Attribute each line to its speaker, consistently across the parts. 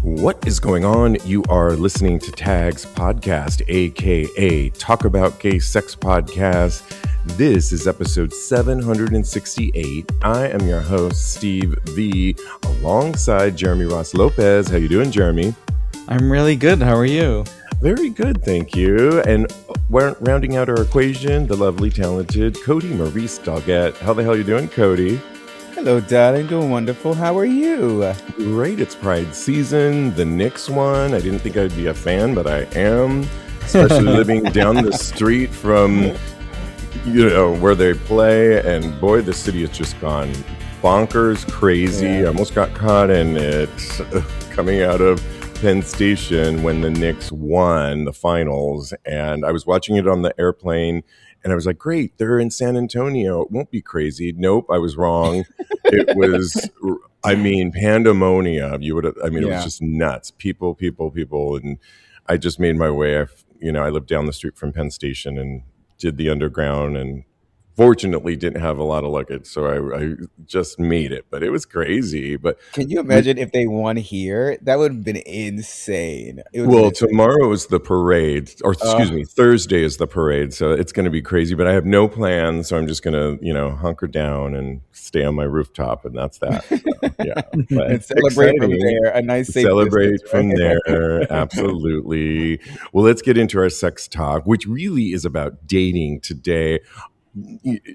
Speaker 1: What is going on? You are listening to Tag's podcast, aka Talk About Gay Sex Podcast. This is episode 768. I am your host, Steve V, alongside Jeremy Ross Lopez. How you doing, Jeremy?
Speaker 2: I'm really good. How are you?
Speaker 1: Very good, thank you. And we're rounding out our equation, the lovely, talented Cody Maurice Doggett. How the hell you doing, Cody?
Speaker 3: Hello, darling. Doing wonderful. How are you?
Speaker 1: Great. It's Pride season. The Knicks won. I didn't think I'd be a fan, but I am. Especially living down the street from, where they play. And boy, the city has just gone bonkers, crazy.
Speaker 3: Yeah.
Speaker 1: I almost got caught in it coming out of Penn Station when the Knicks won the finals. And I was watching it on the airplane. And I was like, great, they're in San Antonio. It won't be crazy. Nope, I was wrong. It was, pandemonium. It was just nuts. People. And I just made my way. I lived down the street from Penn Station and did the underground and fortunately didn't have a lot of luggage. So I just made it, but it was crazy. But
Speaker 3: can you imagine if they won here? That would have been insane.
Speaker 1: Tomorrow is the parade, or excuse me, Thursday is the parade. So it's going to be crazy, but I have no plans. So I'm just going to, hunker down and stay on my rooftop. And that's that. So, yeah.
Speaker 3: And celebrate from there. A nice safe
Speaker 1: celebrate
Speaker 3: distance,
Speaker 1: from
Speaker 3: right?
Speaker 1: there. Absolutely. Well, let's get into our sex talk, which really is about dating today.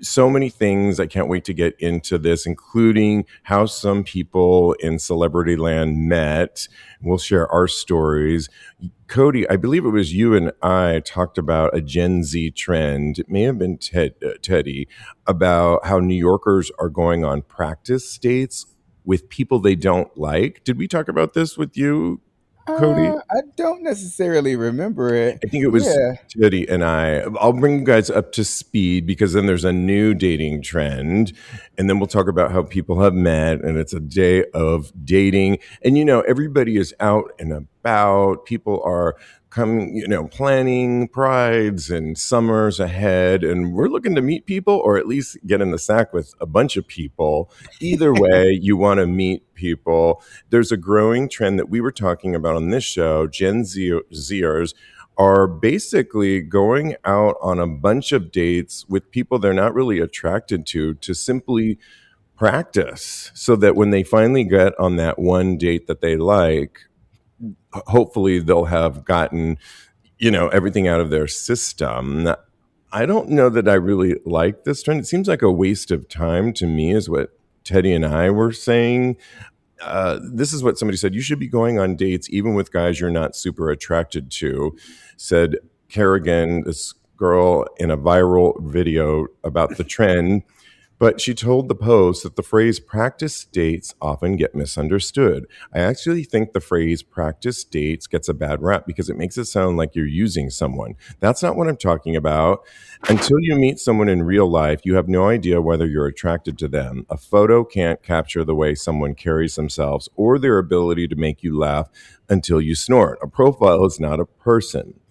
Speaker 1: So many things. I can't wait to get into this, including how some people in celebrity land met. We'll share our stories. Cody, I believe it was you and I talked about a Gen Z trend. It may have been Teddy, about how New Yorkers are going on practice dates with people they don't like. Did we talk about this with you, Cody?
Speaker 3: I don't necessarily remember it.
Speaker 1: I think it was Teddy and I. I'll bring you guys up to speed because then there's a new dating trend. And then we'll talk about how people have met and it's a day of dating. And, everybody is out and about. People are coming, planning prides and summers ahead. And we're looking to meet people or at least get in the sack with a bunch of people. Either way, you want to meet people. There's a growing trend that we were talking about on this show. Gen Zers are basically going out on a bunch of dates with people they're not really attracted to simply practice so that when they finally get on that one date that they like, hopefully they'll have gotten, everything out of their system. I don't know that I really like this trend. It seems like a waste of time to me is what Teddy and I were saying. This is what somebody said. You should be going on dates even with guys you're not super attracted to, said Kerrigan, this girl in a viral video about the trend. But she told the Post that the phrase practice dates often get misunderstood. I actually think the phrase practice dates gets a bad rap because it makes it sound like you're using someone. That's not what I'm talking about. Until you meet someone in real life, you have no idea whether you're attracted to them. A photo can't capture the way someone carries themselves or their ability to make you laugh until you snort. A profile is not a person.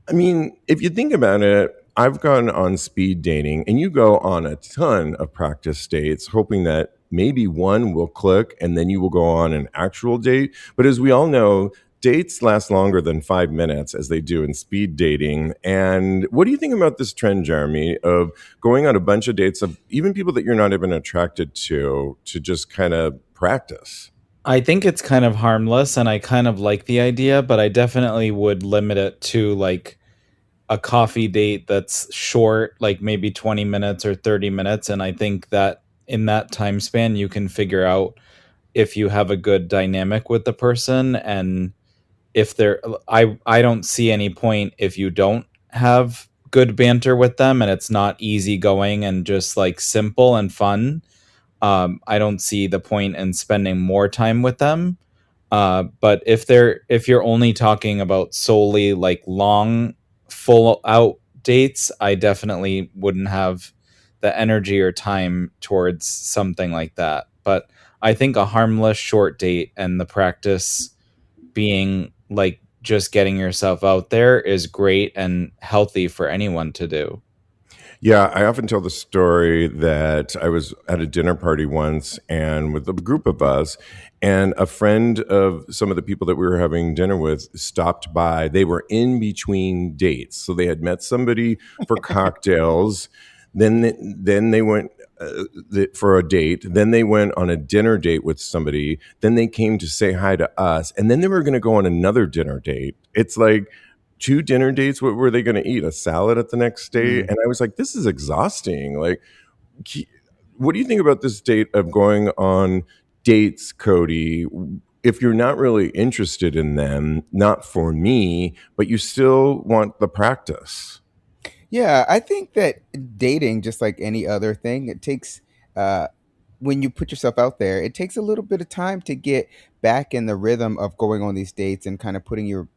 Speaker 1: I mean, if you think about it, I've gone on speed dating and you go on a ton of practice dates hoping that maybe one will click and then you will go on an actual date. But as we all know, dates last longer than 5 minutes as they do in speed dating. And what do you think about this trend, Jeremy, of going on a bunch of dates of even people that you're not even attracted to just kind of practice?
Speaker 2: I think it's kind of harmless and I kind of like the idea, but I definitely would limit it to like a coffee date that's short, like maybe 20 minutes or 30 minutes. And I think that in that time span, you can figure out if you have a good dynamic with the person. And if I don't see any point if you don't have good banter with them and it's not easy going and just like simple and fun. I don't see the point in spending more time with them. But if you're only talking about solely like long, full out dates, I definitely wouldn't have the energy or time towards something like that. But I think a harmless short date and the practice being like just getting yourself out there is great and healthy for anyone to do.
Speaker 1: Yeah, I often tell the story that I was at a dinner party once and with a group of us, and a friend of some of the people that we were having dinner with stopped by. They were in between dates. So they had met somebody for cocktails, then they went for a date, then they went on a dinner date with somebody, then they came to say hi to us, and then they were going to go on another dinner date. It's like two dinner dates. What were they going to eat? A salad at the next day?
Speaker 3: Mm.
Speaker 1: And I was like, this is exhausting. Like, what do you think about this date of going on dates, Cody? If you're not really interested in them, not for me, but you still want the practice.
Speaker 3: Yeah, I think that dating, just like any other thing, it takes uh, when you put yourself out there, it takes a little bit of time to get back in the rhythm of going on these dates and kind of putting your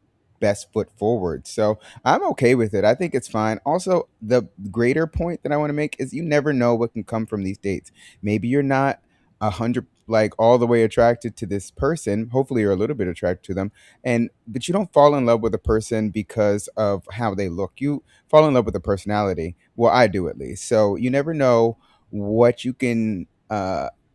Speaker 3: best foot forward. So I'm okay with it. I think it's fine. Also, the greater point that I want to make is you never know what can come from these dates. Maybe you're not 100 like all the way attracted to this person. Hopefully you're a little bit attracted to them. And but you don't fall in love with a person because of how they look. You fall in love with the personality. Well, I do at least. So you never know what you can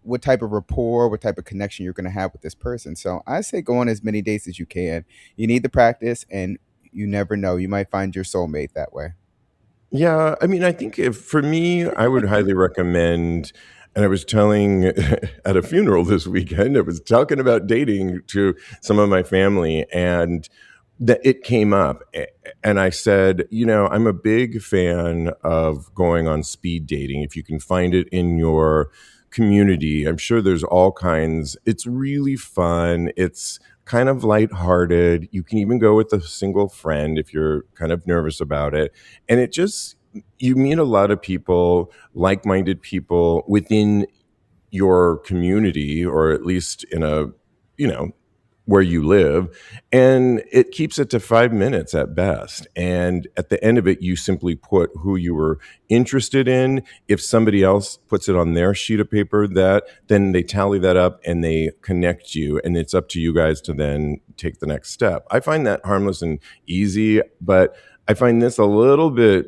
Speaker 3: what type of rapport, what type of connection you're going to have with this person. So I say go on as many dates as you can. You need the practice, and you never know. You might find your soulmate that way.
Speaker 1: Yeah, I mean, I think if for me, I would highly recommend. And I was telling at a funeral this weekend, I was talking about dating to some of my family, and that it came up. And I said, I'm a big fan of going on speed dating. If you can find it in your community, I'm sure there's all kinds. It's really fun. It's kind of lighthearted. You can even go with a single friend if you're kind of nervous about it. And it just, you meet a lot of people, like minded people within your community, or at least in a, you know, where you live, and it keeps it to 5 minutes at best. And at the end of it, you simply put who you were interested in. If somebody else puts it on their sheet of paper, that then they tally that up and they connect you, and it's up to you guys to then take the next step. I find that harmless and easy, but I find this a little bit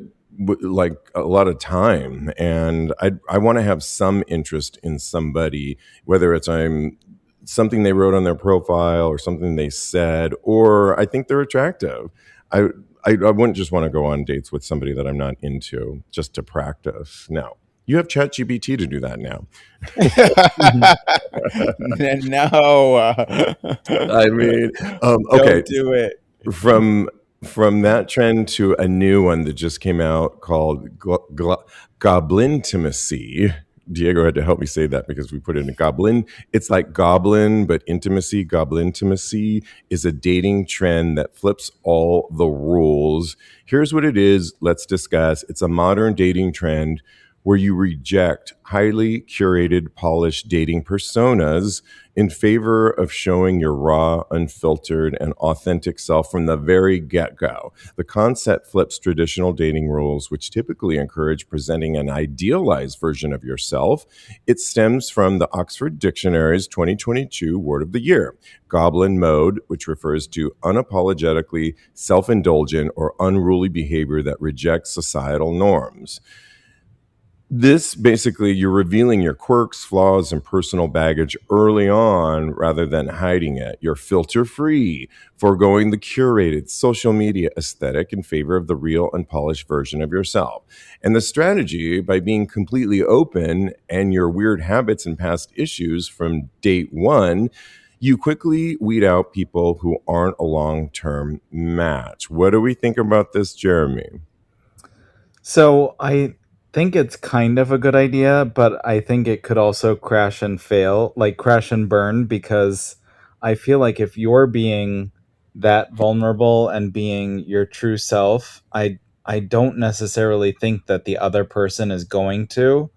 Speaker 1: like a lot of time, and I want to have some interest in somebody, whether it's I'm something they wrote on their profile or something they said, or I think they're attractive. I I wouldn't just want to go on dates with somebody that I'm not into just to practice. No, you have ChatGPT to do that now.
Speaker 3: No,
Speaker 1: I mean, okay,
Speaker 3: don't do it.
Speaker 1: from that trend to a new one that just came out called Goblintimacy. Diego had to help me say that because we put it in Goblin. It's like Goblin, but intimacy. Goblintimacy is a dating trend that flips all the rules. Here's what it is. Let's discuss. It's a modern dating trend where you reject highly curated, polished dating personas in favor of showing your raw, unfiltered, and authentic self from the very get go. The concept flips traditional dating rules, which typically encourage presenting an idealized version of yourself. It stems from the Oxford Dictionary's 2022 Word of the Year, Goblin mode, which refers to unapologetically self indulgent or unruly behavior that rejects societal norms. This basically, you're revealing your quirks, flaws, and personal baggage early on rather than hiding it. You're filter free, foregoing the curated social media aesthetic in favor of the real, unpolished version of yourself. And the strategy, by being completely open and your weird habits and past issues from date one, you quickly weed out people who aren't a long term match. What do we think about this, Jeremy?
Speaker 2: So I think it's kind of a good idea, but I think it could also crash and fail, like crash and burn, because I feel like if you're being that vulnerable and being your true self, I don't necessarily think that the other person is going to,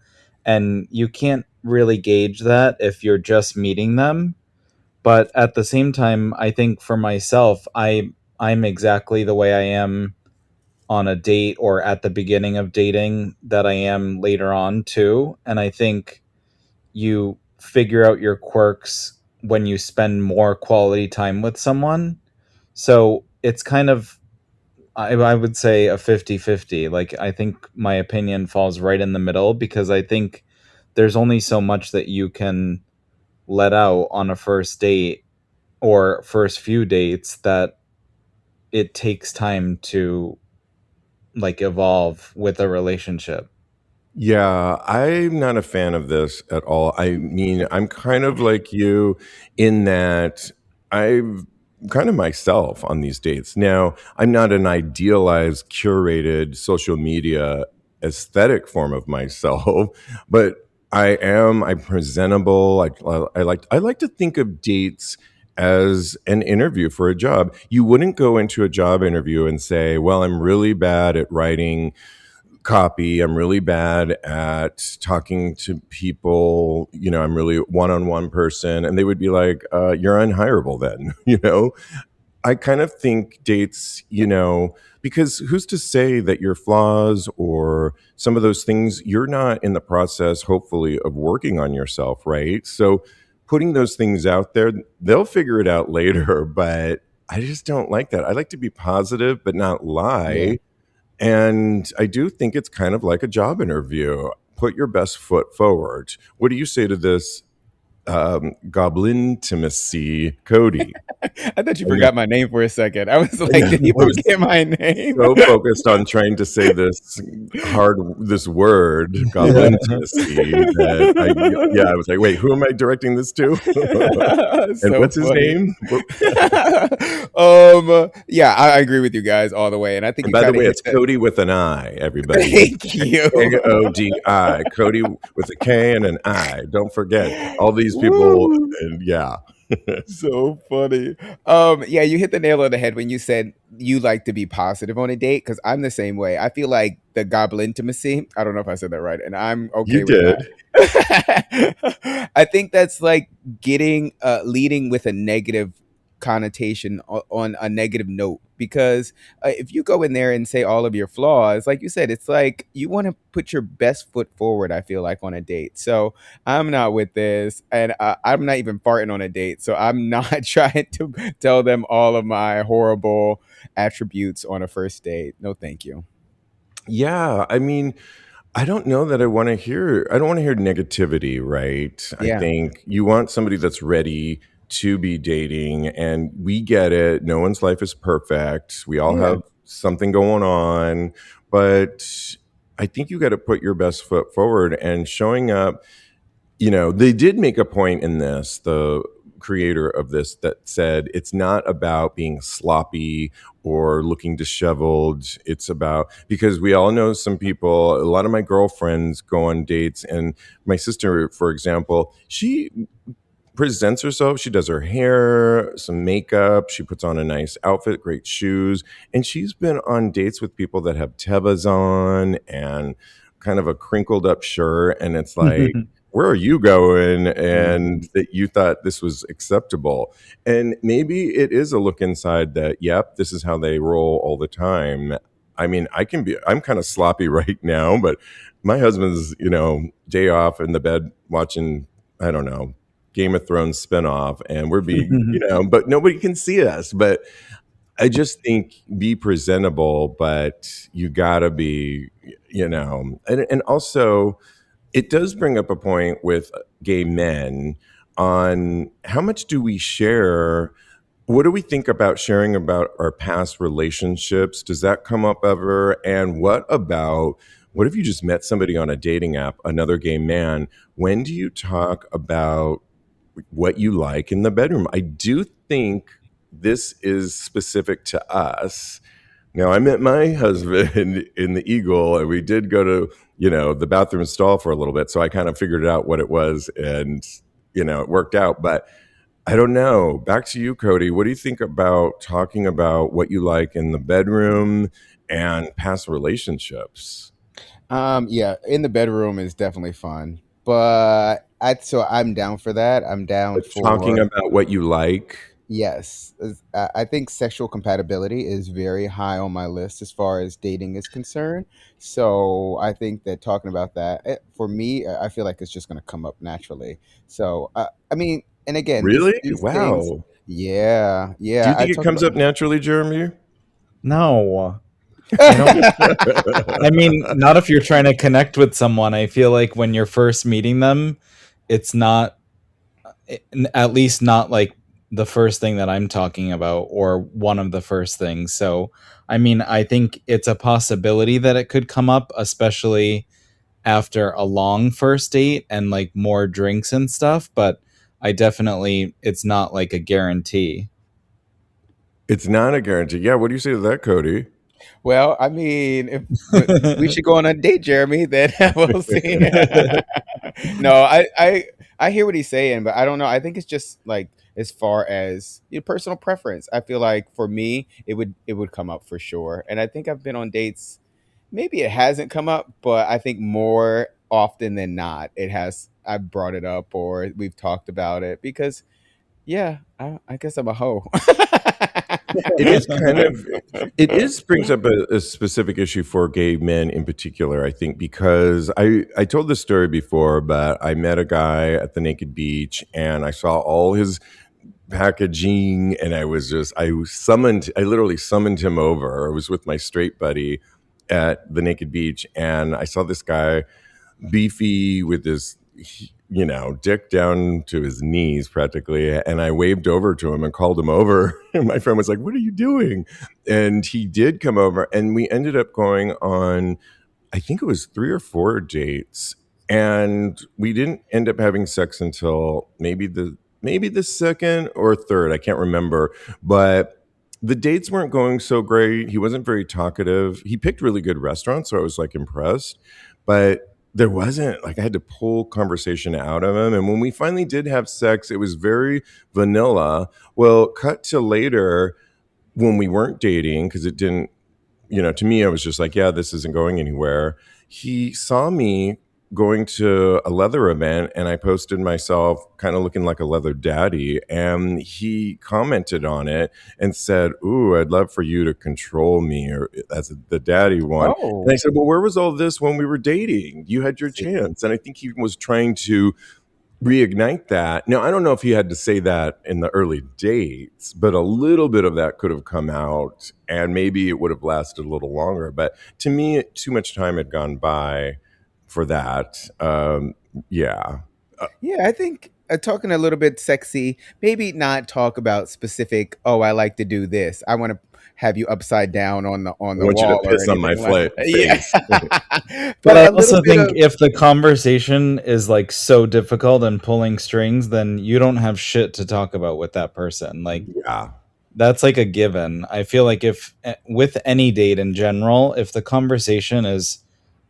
Speaker 2: and you can't really gauge that if you're just meeting them. But at the same time, I think for myself, I'm exactly the way I am on a date or at the beginning of dating that I am later on too. And I think you figure out your quirks when you spend more quality time with someone. So it's kind of I would say a 50-50. Like, I think my opinion falls right in the middle, because I think there's only so much that you can let out on a first date or first few dates, that it takes time to like evolve with a relationship.
Speaker 1: Yeah, I'm not a fan of this at all. I mean, I'm kind of like you in that I've kind of myself on these dates. Now, I'm not an idealized, curated social media aesthetic form of myself, but I'm presentable. I like to think of dates as an interview for a job. You wouldn't go into a job interview and say, "Well, I'm really bad at writing copy. I'm really bad at talking to people. I'm really one-on-one person." And they would be like, "You're unhireable then." I kind of think dates, because who's to say that your flaws or some of those things, you're not in the process, hopefully, of working on yourself, right? So putting those things out there, they'll figure it out later. But I just don't like that. I like to be positive, but not
Speaker 3: Yeah.
Speaker 1: lie. And I do think it's kind of like a job interview. Put your best foot forward. What do you say to this, Goblin intimacy, Cody?
Speaker 3: I thought you
Speaker 1: I know,
Speaker 3: forgot my name for a second. I was
Speaker 1: I
Speaker 3: like,
Speaker 1: know.
Speaker 3: did he
Speaker 1: I was
Speaker 3: forget my name?
Speaker 1: so focused on trying to say this word, Goblin intimacy, that yeah, I was like, wait, who am I directing this to? And
Speaker 3: So
Speaker 1: what's his
Speaker 3: funny.
Speaker 1: name?
Speaker 3: Yeah, I agree with you guys all the way, and I think
Speaker 1: And
Speaker 3: you
Speaker 1: by the
Speaker 3: kind of
Speaker 1: way,
Speaker 3: hit
Speaker 1: it's
Speaker 3: that.
Speaker 1: Cody with an I, everybody.
Speaker 3: Thank you.
Speaker 1: Kodi. Cody with a K and an I. Don't forget all these people.
Speaker 3: Woo.
Speaker 1: And yeah.
Speaker 3: So funny. Yeah, you hit the nail on the head when you said you like to be positive on a date, because I'm the same way. I feel like the goblin intimacy. I don't know if I said that right, and I'm
Speaker 1: You
Speaker 3: okay with
Speaker 1: did.
Speaker 3: that. I think that's like getting leading with a negative connotation on a negative note, because if you go in there and say all of your flaws, like you said, it's like you want to put your best foot forward, I feel like, on a date. So I'm not with this, and I'm not even farting on a date. So I'm not trying to tell them all of my horrible attributes on a first date. No, thank you.
Speaker 1: Yeah. I mean, I don't know that I don't want to hear negativity, right? I
Speaker 3: Yeah,
Speaker 1: think you want somebody that's ready to be dating, and we get it. No one's life is perfect. We all
Speaker 3: yeah,
Speaker 1: have something going on, but I think you got to put your best foot forward and showing up. They did make a point in this, the creator of this, that said it's not about being sloppy or looking disheveled. It's about, because we all know some people, a lot of my girlfriends go on dates, and my sister, for example, she presents herself. She does her hair, some makeup. She puts on a nice outfit, great shoes. And she's been on dates with people that have tebas on and kind of a crinkled up shirt. And it's like, where are you going?
Speaker 3: mhm,
Speaker 1: And that you thought this was acceptable. And maybe it is a look inside that, yep, this is how they roll all the time. I mean, I'm kind of sloppy right now, but my husband's, day off in the bed watching, I don't know, Game of Thrones spinoff, and we're being, but nobody can see us. But I just think be presentable, but you gotta be, and also it does bring up a point with gay men on how much do we share. What do we think about sharing about our past relationships? Does that come up ever? And what if you just met somebody on a dating app, another gay man? When do you talk about what you like in the bedroom? I do think this is specific to us. Now, I met my husband in the Eagle, and we did go to, the bathroom stall for a little bit. So I kind of figured out what it was, and, it worked out. But I don't know. Back to you, Cody. What do you think about talking about what you like in the bedroom and past relationships?
Speaker 3: yeah, in the bedroom is definitely fun, but I'm down for that. I'm down
Speaker 1: Like talking
Speaker 3: for.
Speaker 1: about what you like.
Speaker 3: Yes, I think sexual compatibility is very high on my list as far as dating is concerned. So I think that talking about that, for me, I feel like it's just going to come up naturally. So I mean, and again, these
Speaker 1: Really?
Speaker 3: these things,
Speaker 1: Wow.
Speaker 3: yeah,
Speaker 1: Do
Speaker 3: yeah.
Speaker 1: you
Speaker 3: I
Speaker 1: think it
Speaker 3: talk
Speaker 1: comes
Speaker 3: about.
Speaker 1: up naturally, Jeremy?
Speaker 2: No, I don't. I mean, not if you're trying to connect with someone. I feel like when you're first meeting them, it's not, at least not like the first thing that I'm talking about or one of the first things. So, I mean, I think it's a possibility that it could come up, especially after a long first date and like more drinks and stuff. But I definitely, it's not like a guarantee.
Speaker 1: It's not a guarantee. Yeah, what do you say to that, Cody?
Speaker 3: Well, I mean, if we should go on a date, Jeremy, then we'll see. No, I hear what he's saying, but I don't know. I think it's just like as far as your personal preference. I feel like for me, it would come up for sure. And I think I've been on dates. Maybe it hasn't come up, but I think more often than not, it has. I've brought it up or we've talked about it because, yeah, I guess I'm a hoe.
Speaker 1: It is kind of, it is brings up a specific issue for gay men in particular, I think, because I told this story before, but I met a guy at the Naked Beach and I saw all his packaging and I literally summoned him over. I was with my straight buddy at the Naked Beach and I saw this guy beefy with his dick down to his knees practically, and I waved over to him and called him over and my friend was like, what are you doing? And he did come over and we ended up going on, I think it was 3 or 4 dates, and we didn't end up having sex until maybe the second or third, I can't remember. But the dates weren't going so great. He wasn't very talkative. He picked really good restaurants, so I was like impressed. But there wasn't, like, I had to pull conversation out of him. And when we finally did have sex, it was very vanilla. Well, cut to later when we weren't dating, because it didn't, to me, I was just like, yeah, this isn't going anywhere. He saw me going to a leather event and I posted myself kind of looking like a leather daddy. And he commented on it and said, ooh, I'd love for you to control me, or as the daddy one. And I
Speaker 3: Oh,
Speaker 1: said, well, where was all this when we were dating? You had your
Speaker 3: see,
Speaker 1: chance. And I think he was trying to reignite that. Now, I don't know if he had to say that in the early dates, but a little bit of that could have come out and maybe it would have lasted a little longer. But to me, too much time had gone by for that. Yeah.
Speaker 3: yeah, I think talking a little bit sexy, maybe not talk about specific. Oh, I like to do this. I want to have you upside down on the
Speaker 1: I want you to
Speaker 3: wall or
Speaker 1: piss on my
Speaker 3: anything like. Yeah,
Speaker 1: face.
Speaker 2: But
Speaker 3: but
Speaker 2: I
Speaker 3: a little
Speaker 2: also
Speaker 3: bit
Speaker 2: think
Speaker 3: of
Speaker 2: if the conversation is like so difficult and pulling strings, then you don't have shit to talk about with that person. Like,
Speaker 1: Yeah.
Speaker 2: that's like a given. I feel like if with any date in general, if the conversation is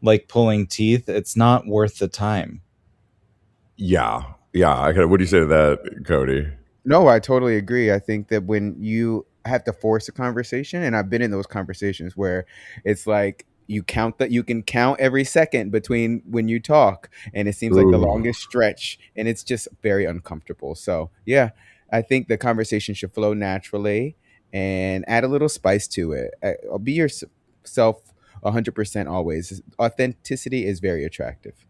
Speaker 2: like pulling teeth, it's not worth the time.
Speaker 1: Yeah. Yeah. What do you say to that, Cody?
Speaker 3: No, I totally agree. I think that when you have to force a conversation, and I've been in those conversations where it's like you can count every second between when you talk, and it seems like the
Speaker 1: Ooh,
Speaker 3: longest stretch, and it's just very uncomfortable. So, yeah, I think the conversation should flow naturally and add a little spice to it. Be yourself 100% always. Authenticity is very attractive.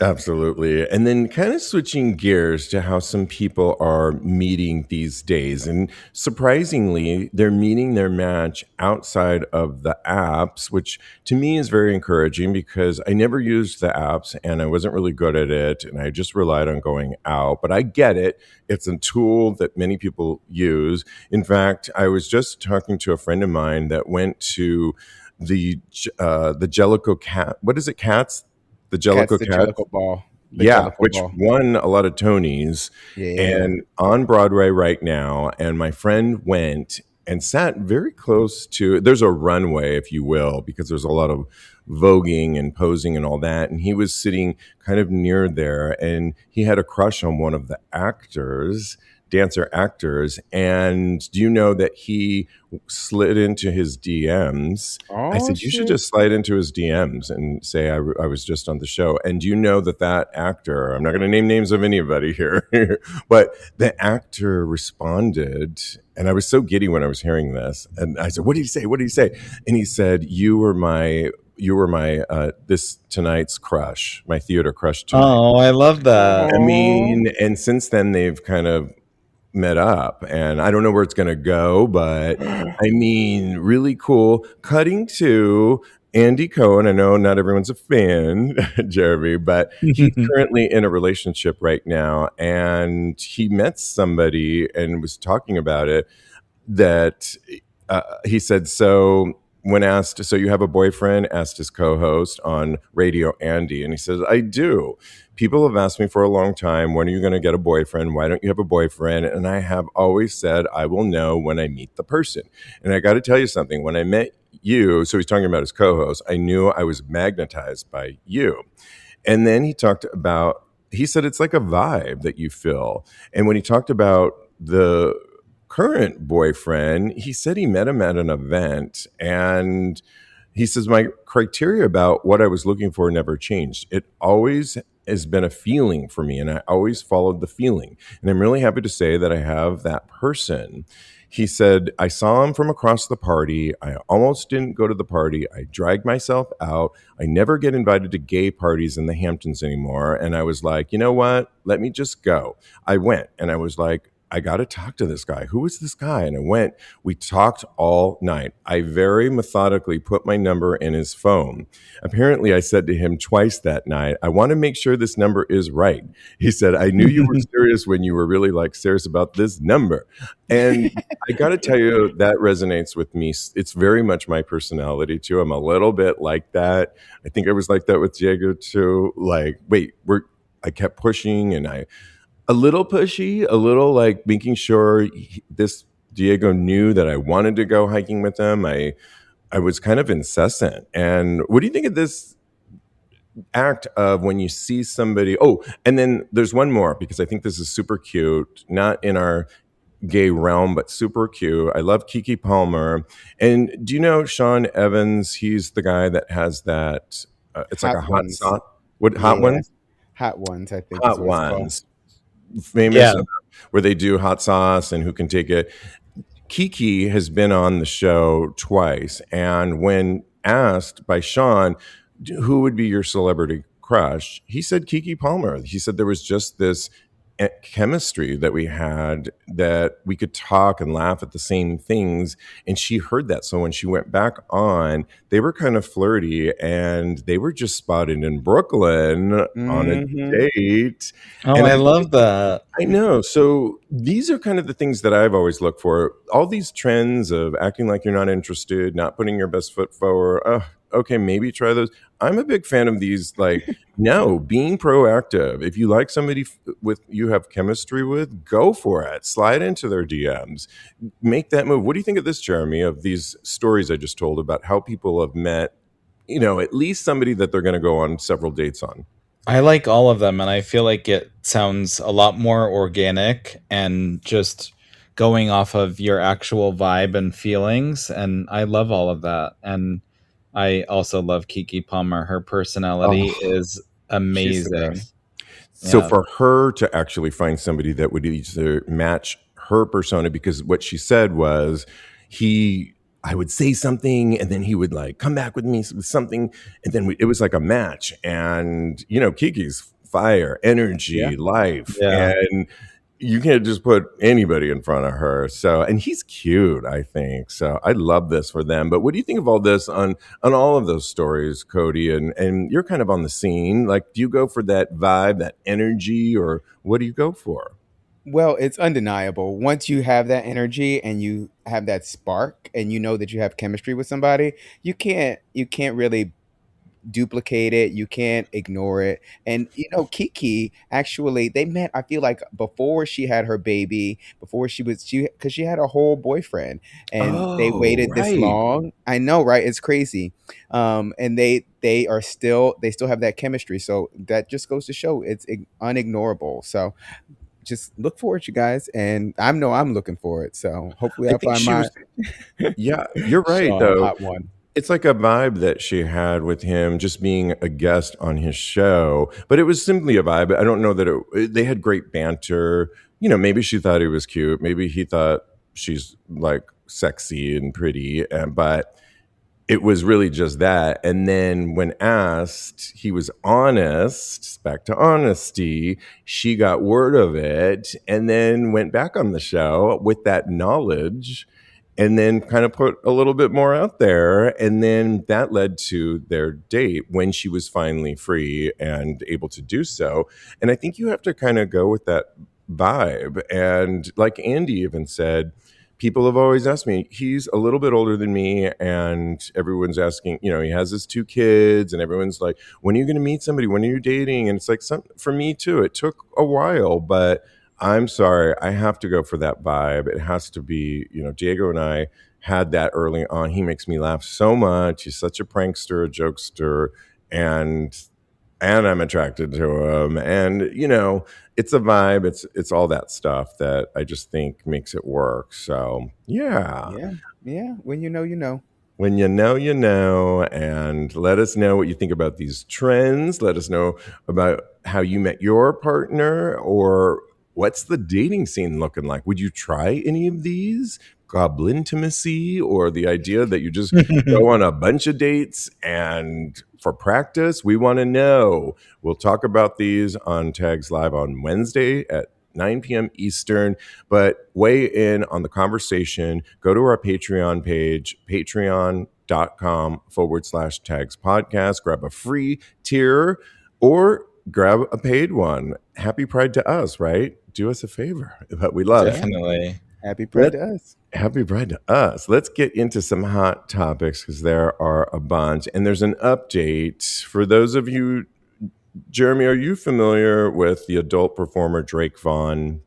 Speaker 1: absolutely. And then kind of switching gears to how some people are meeting these days. And surprisingly, they're meeting their match outside of the apps, which to me is very encouraging because I never used the apps and I wasn't really good at it. And I just relied on going out. But I get it. It's a tool that many people use. In fact, I was just talking to a friend of mine that went to the Jellicoe cat. What is it? Cats? The
Speaker 3: Catch
Speaker 1: Jellicoe
Speaker 3: the
Speaker 1: cat.
Speaker 3: Jellicle ball. The
Speaker 1: Yeah,
Speaker 3: Jellicle
Speaker 1: which
Speaker 3: ball.
Speaker 1: won a lot of Tonys
Speaker 3: Yeah.
Speaker 1: and on Broadway right now. And my friend went and sat very close to, there's a runway, if you will, because there's a lot of voguing and posing and all that. And he was sitting kind of near there and he had a crush on one of the dancer actors. And do you know that he slid into his DMs? I
Speaker 3: Oh
Speaker 1: said, you should
Speaker 3: shit.
Speaker 1: just slide into his DMs and say, I was just on the show. And do you know that actor, I'm not going to name names of anybody here, but the actor responded. And I was so giddy when I was hearing this. And I said, what did he say? What did he say? And he said, you were my this tonight's crush, my theater crush tonight.
Speaker 2: Oh, I love that.
Speaker 1: I
Speaker 3: Oh.
Speaker 1: mean, and since then they've kind of met up, and I don't know where it's going to go, but I mean, really cool. Cutting to Andy Cohen. I know not everyone's a fan, Jeremy, but he's currently in a relationship right now, and he met somebody and was talking about it that he said, so when asked, so you have a boyfriend, asked his co-host on Radio Andy, and he says, I do. People have asked me for a long time, when are you going to get a boyfriend? Why don't you have a boyfriend? And I have always said, I will know when I meet the person. And I got to tell you something, when I met you, so he's talking about his co-host, I knew I was magnetized by you. And then he talked about, he said it's like a vibe that you feel. And when he talked about the current boyfriend, he said he met him at an event, and he says, my criteria about what I was looking for never changed. It always has been a feeling for me, and I always followed the feeling. And I'm really happy to say that I have that person. He said, I saw him from across the party. I almost didn't go to the party. I dragged myself out. I never get invited to gay parties in the Hamptons anymore. And I was like, you know what? Let me just go. I went, and I was like, I got to talk to this guy. Who is this guy? And I went, we talked all night. I very methodically put my number in his phone. Apparently, I said to him twice that night, I want to make sure this number is right. He said, I knew you were serious when you were really like serious about this number. And I got to tell you, that resonates with me. It's very much my personality too. I'm a little bit like that. I think I was like that with Diego too. Like, wait, I kept pushing, and a little pushy, a little like making sure this Diego knew that I wanted to go hiking with him. I was kind of incessant. And what do you think of this act of when you see somebody? Oh, and then there's one more, because I think this is super cute, not in our gay realm, but super cute. I love Keke Palmer. And do you know Sean Evans? He's the guy that has that. It's like
Speaker 3: Hot
Speaker 1: a hot
Speaker 3: ones.
Speaker 1: sauce. What hot
Speaker 3: Yeah.
Speaker 1: ones?
Speaker 3: Hot ones, I think is
Speaker 1: Hot
Speaker 3: what it's called.
Speaker 1: ones. Famous,
Speaker 2: Yeah.
Speaker 1: where they do hot sauce and who can take it. Keke has been on the show twice, and when asked by Sean, who would be your celebrity crush, he said Keke Palmer. He said there was just this chemistry that we had, that we could talk and laugh at the same things, and she heard that. So when she went back on, they were kind of flirty, and they were just spotted in Brooklyn on a
Speaker 3: Hmm.
Speaker 1: date.
Speaker 2: Oh,
Speaker 1: And
Speaker 2: I love that.
Speaker 1: I know. So these are kind of the things that I've always looked for. All these trends of acting like you're not interested, not putting your best foot forward. Okay, maybe try those. I'm a big fan of these. Like, no, being proactive. If you like somebody with you have chemistry with, go for it. Slide into their DMs. Make that move. What do you think of this, Jeremy? Of these stories I just told about how people have met? At least somebody that they're going to go on several dates on.
Speaker 2: I like all of them, and I feel like it sounds a lot more organic and just going off of your actual vibe and feelings. And I love all of that. And I also love Keke Palmer. Her personality
Speaker 1: Oh,
Speaker 2: is
Speaker 3: She's the
Speaker 2: amazing.
Speaker 3: best.
Speaker 1: so
Speaker 2: Yeah.
Speaker 1: for her to actually find somebody that would either match her persona, because what she said was I would say something, and then he would like come back with me with something, and then it was like a match. And Kiki's fire,
Speaker 3: Yeah.
Speaker 1: energy, life,
Speaker 2: Yeah.
Speaker 1: and you can't just put anybody in front of her. So, and he's cute, I think. So I love this for them. But what do you think of all this on all of those stories, Cody? And you're kind of on the scene. Like, do you go for that vibe, that energy, or what do you go for?
Speaker 3: Well, it's undeniable. Once you have that energy and you have that spark and you know that you have chemistry with somebody, you can't really duplicate it. You can't ignore it. And Kiki actually they met. I feel like before she had her baby, before she because she had a whole boyfriend, and they
Speaker 1: Oh,
Speaker 3: waited this
Speaker 1: right.
Speaker 3: long. I know, right? It's crazy. And they still have that chemistry. So that just goes to show it's unignorable. So just look for it, you guys. And I know I'm looking for it. So hopefully
Speaker 1: I
Speaker 3: I
Speaker 1: think
Speaker 3: find
Speaker 1: she
Speaker 3: my
Speaker 1: was. Yeah, you're right,
Speaker 3: Sean
Speaker 1: though.
Speaker 3: hot one.
Speaker 1: It's like a vibe that she had with him just being a guest on his show, but it was simply a vibe. I don't know that they had great banter. Maybe she thought he was cute. Maybe he thought she's like sexy and pretty, but it was really just that. And then when asked, he was honest, back to honesty. She got word of it and then went back on the show with that knowledge and then kind of put a little bit more out there. And then that led to their date when she was finally free and able to do so. And I think you have to kind of go with that vibe. And like Andy even said, people have always asked me, he's a little bit older than me, and everyone's asking, he has his 2 kids, and everyone's like, when are you going to meet somebody? When are you dating? And it's like, for me too, it took a while, but I'm sorry, I have to go for that vibe. It has to be, Diego and I had that early on. He makes me laugh so much. He's such a prankster, a jokester, and I'm attracted to him. And it's a vibe. It's all that stuff that I just think makes it work. So yeah.
Speaker 3: Yeah. When you know, you know.
Speaker 1: When you know, you know. And let us know what you think about these trends. Let us know about how you met your partner, or what's the dating scene looking like. Would you try any of these? Goblin intimacy, or the idea that you just go on a bunch of dates and for practice? We want to know. We'll talk about these on Tags Live on Wednesday at 9 p.m. Eastern, but weigh in on the conversation. Go to our Patreon page, patreon.com/tags podcast. Grab a free tier or grab a paid one. Happy Pride to us, right? Do us a favor, but we love.
Speaker 2: Definitely.
Speaker 3: Happy Pride to us.
Speaker 1: Happy Pride to us. Let's get into some hot topics because there are a bunch. And there's an update for those of you. Jeremy, are you familiar with the adult performer Drake Vaughn?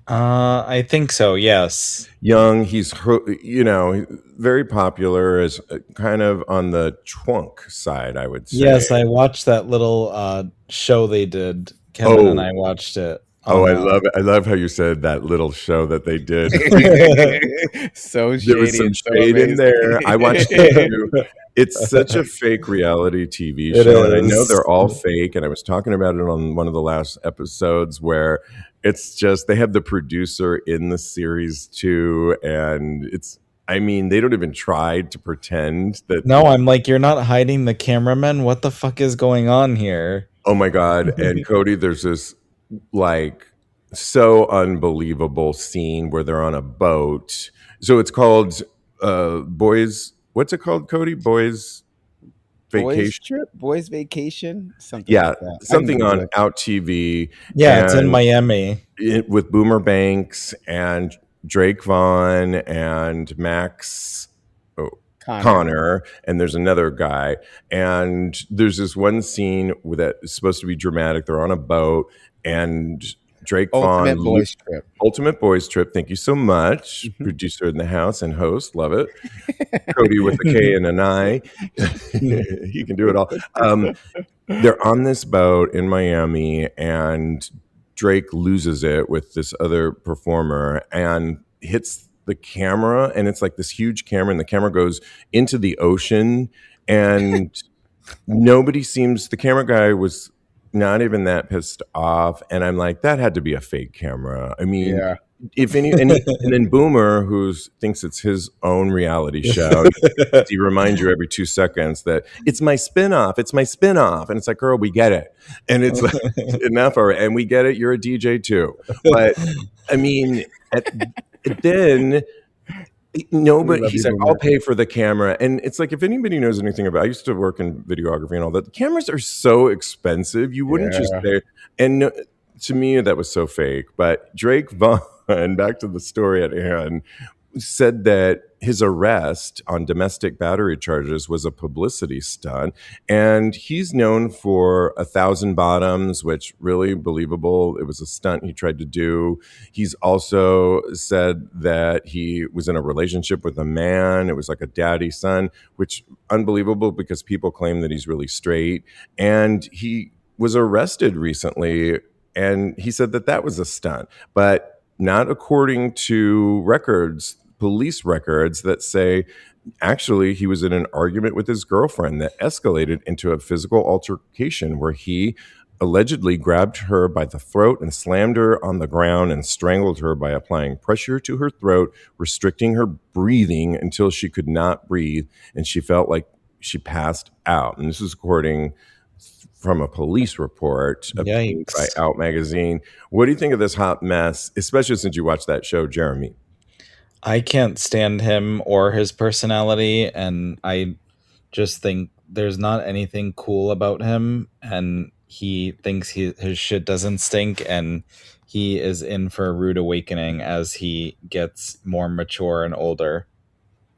Speaker 2: I think so, yes.
Speaker 1: Young, he's very popular, as kind of on the twunk side, I would say.
Speaker 2: Yes, I watched that little show they did. Kevin and I watched it.
Speaker 1: I love it. I love how you said that little show that they did.
Speaker 3: So shady.
Speaker 1: There was some shade in there. I watched it too. It's such a fake reality TV show, and I know they're all fake. And I was talking about it on one of the last episodes where it's just they have the producer in the series too, and they don't even try to pretend that.
Speaker 2: No, I'm like, you're not hiding the cameraman. What the fuck is going on here?
Speaker 1: Oh my God. And Cody, there's this so unbelievable scene where they're on a boat. So it's called Boys. What's it called, Cody? Boys Vacation?
Speaker 3: Boys Vacation? Something
Speaker 1: yeah,
Speaker 3: like that.
Speaker 1: Something on Out TV.
Speaker 2: Yeah, it's in Miami.
Speaker 1: With Boomer Banks and Drake Vaughn and Max Connor, and there's another guy. And there's this one scene that is supposed to be dramatic. They're on a boat, and Drake Vaughn. Ultimate Boys Trip. Thank you so much. Mm-hmm. Producer in the house and host. Love it. Cody with a K and an I. He can do it all. They're on this boat in Miami, and Drake loses it with this other performer and hits the camera, and it's like this huge camera, and the camera goes into the ocean, and the camera guy was not even that pissed off, and I'm like, that had to be a fake camera. I mean, yeah. If any, and then Boomer, who thinks it's his own reality show, he reminds you every 2 seconds that it's my spinoff, and it's like, girl, we get it, and it's like, enough, and we get it. You're a DJ too, but I mean, then. Nobody. He's like, I'll pay for the camera, and it's like, if anybody knows anything about, I used to work in videography and all that. The cameras are so expensive, you wouldn't just pay. And to me, that was so fake. But Drake Vaughn, back to the story at hand, said that his arrest on domestic battery charges was a publicity stunt, and he's known for 1,000 Bottoms, which really believable. It was a stunt he tried to do. He's also said that he was in a relationship with a man. It was like a daddy son, which unbelievable because people claim that he's really straight. And he was arrested recently, and he said that was a stunt, but not according to police records that say actually he was in an argument with his girlfriend that escalated into a physical altercation where he allegedly grabbed her by the throat and slammed her on the ground and strangled her by applying pressure to her throat, restricting her breathing until she could not breathe and she felt like she passed out. And this is according from a police report obtained by
Speaker 2: Yikes.
Speaker 1: Out Magazine. What do you think of this hot mess, especially since you watched that show, Jeremy?
Speaker 2: I can't stand him or his personality, and I just think there's not anything cool about him, and he thinks his shit doesn't stink, and he is in for a rude awakening as he gets more mature and older.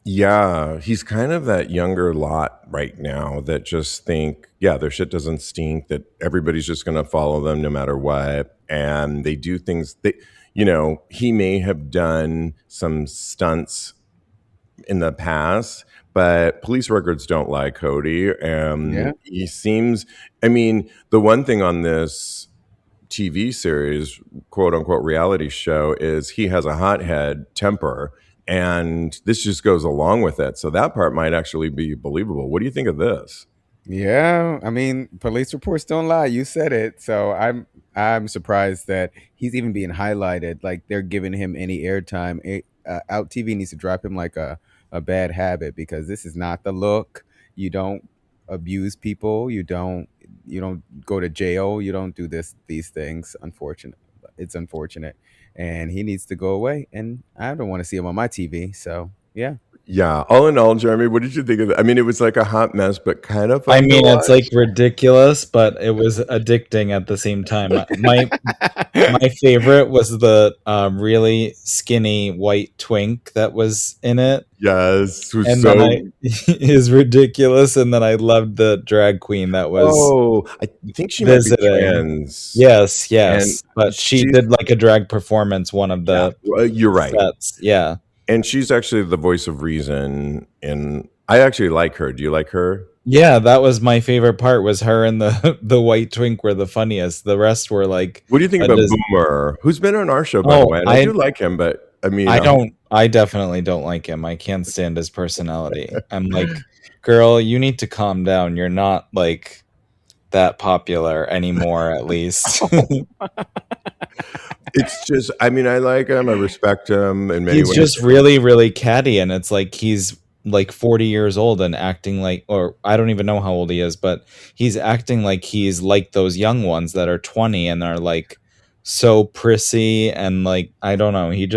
Speaker 1: Yeah, he's kind of that younger lot right now that just think, yeah, their shit doesn't stink, that everybody's just going to follow them no matter what. And they do things that, he may have done some stunts in the past, but police records don't lie, Cody.
Speaker 3: Yeah.
Speaker 1: He seems, I mean, the one thing on this TV series, quote unquote reality show, is he has a hothead temper. And this just goes along with it. So that part might actually be believable. What do you think of this?
Speaker 3: Yeah, I mean, police reports don't lie. You said it. So I'm surprised that he's even being highlighted. Like they're giving him any airtime. Out TV needs to drop him like a bad habit because this is not the look. You don't abuse people. You don't go to jail. You don't do these things. Unfortunate. It's unfortunate, and he needs to go away. And I don't want to see him on my TV. So yeah.
Speaker 1: Yeah. All in all, Jeremy, what did you think of it? I mean, it was like a hot mess, but kind of
Speaker 2: I
Speaker 1: fun to
Speaker 2: mean, it's like
Speaker 1: watch.
Speaker 2: ridiculous, but it was addicting at the same time. My favorite was the really skinny white twink that was in it.
Speaker 1: Yes. It was
Speaker 2: And then
Speaker 1: so.
Speaker 2: I is ridiculous, and then I loved the drag queen that was
Speaker 1: Oh, I think she might be
Speaker 2: visiting.
Speaker 1: trans.
Speaker 2: Yes,
Speaker 1: And
Speaker 2: yes, but she
Speaker 1: she's,
Speaker 2: did like a drag performance one of
Speaker 1: yeah,
Speaker 2: the
Speaker 1: you're right.
Speaker 2: sets. Yeah.
Speaker 1: And she's actually the voice of reason. And I actually like her. Do you like her?
Speaker 2: Yeah, that was my favorite part was her and the the white twink were the funniest. The rest were like
Speaker 1: What do you think
Speaker 2: a
Speaker 1: about
Speaker 2: dis-
Speaker 1: Boomer, who's been on our show, by the
Speaker 2: Oh,
Speaker 1: way? And I do like him, but I mean,
Speaker 2: I definitely don't like him. I can't stand his personality. I'm like, girl, you need to calm down. You're not like that popular anymore, at least.
Speaker 1: it's just, I mean, I like him. I respect him in many
Speaker 2: He's
Speaker 1: ways.
Speaker 2: just really, really catty, and it's like he's like 40 years old and acting like, or I don't even know how old he is, but he's acting like he's like those young ones that are 20 and are like so prissy and like, I don't know. He
Speaker 3: On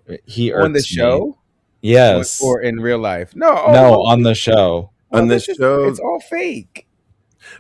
Speaker 3: the
Speaker 2: irks me.
Speaker 3: show.
Speaker 2: Yes.
Speaker 3: Or in real life? No.
Speaker 2: No, on the show.
Speaker 1: On this
Speaker 3: It's
Speaker 1: show,
Speaker 3: all fake.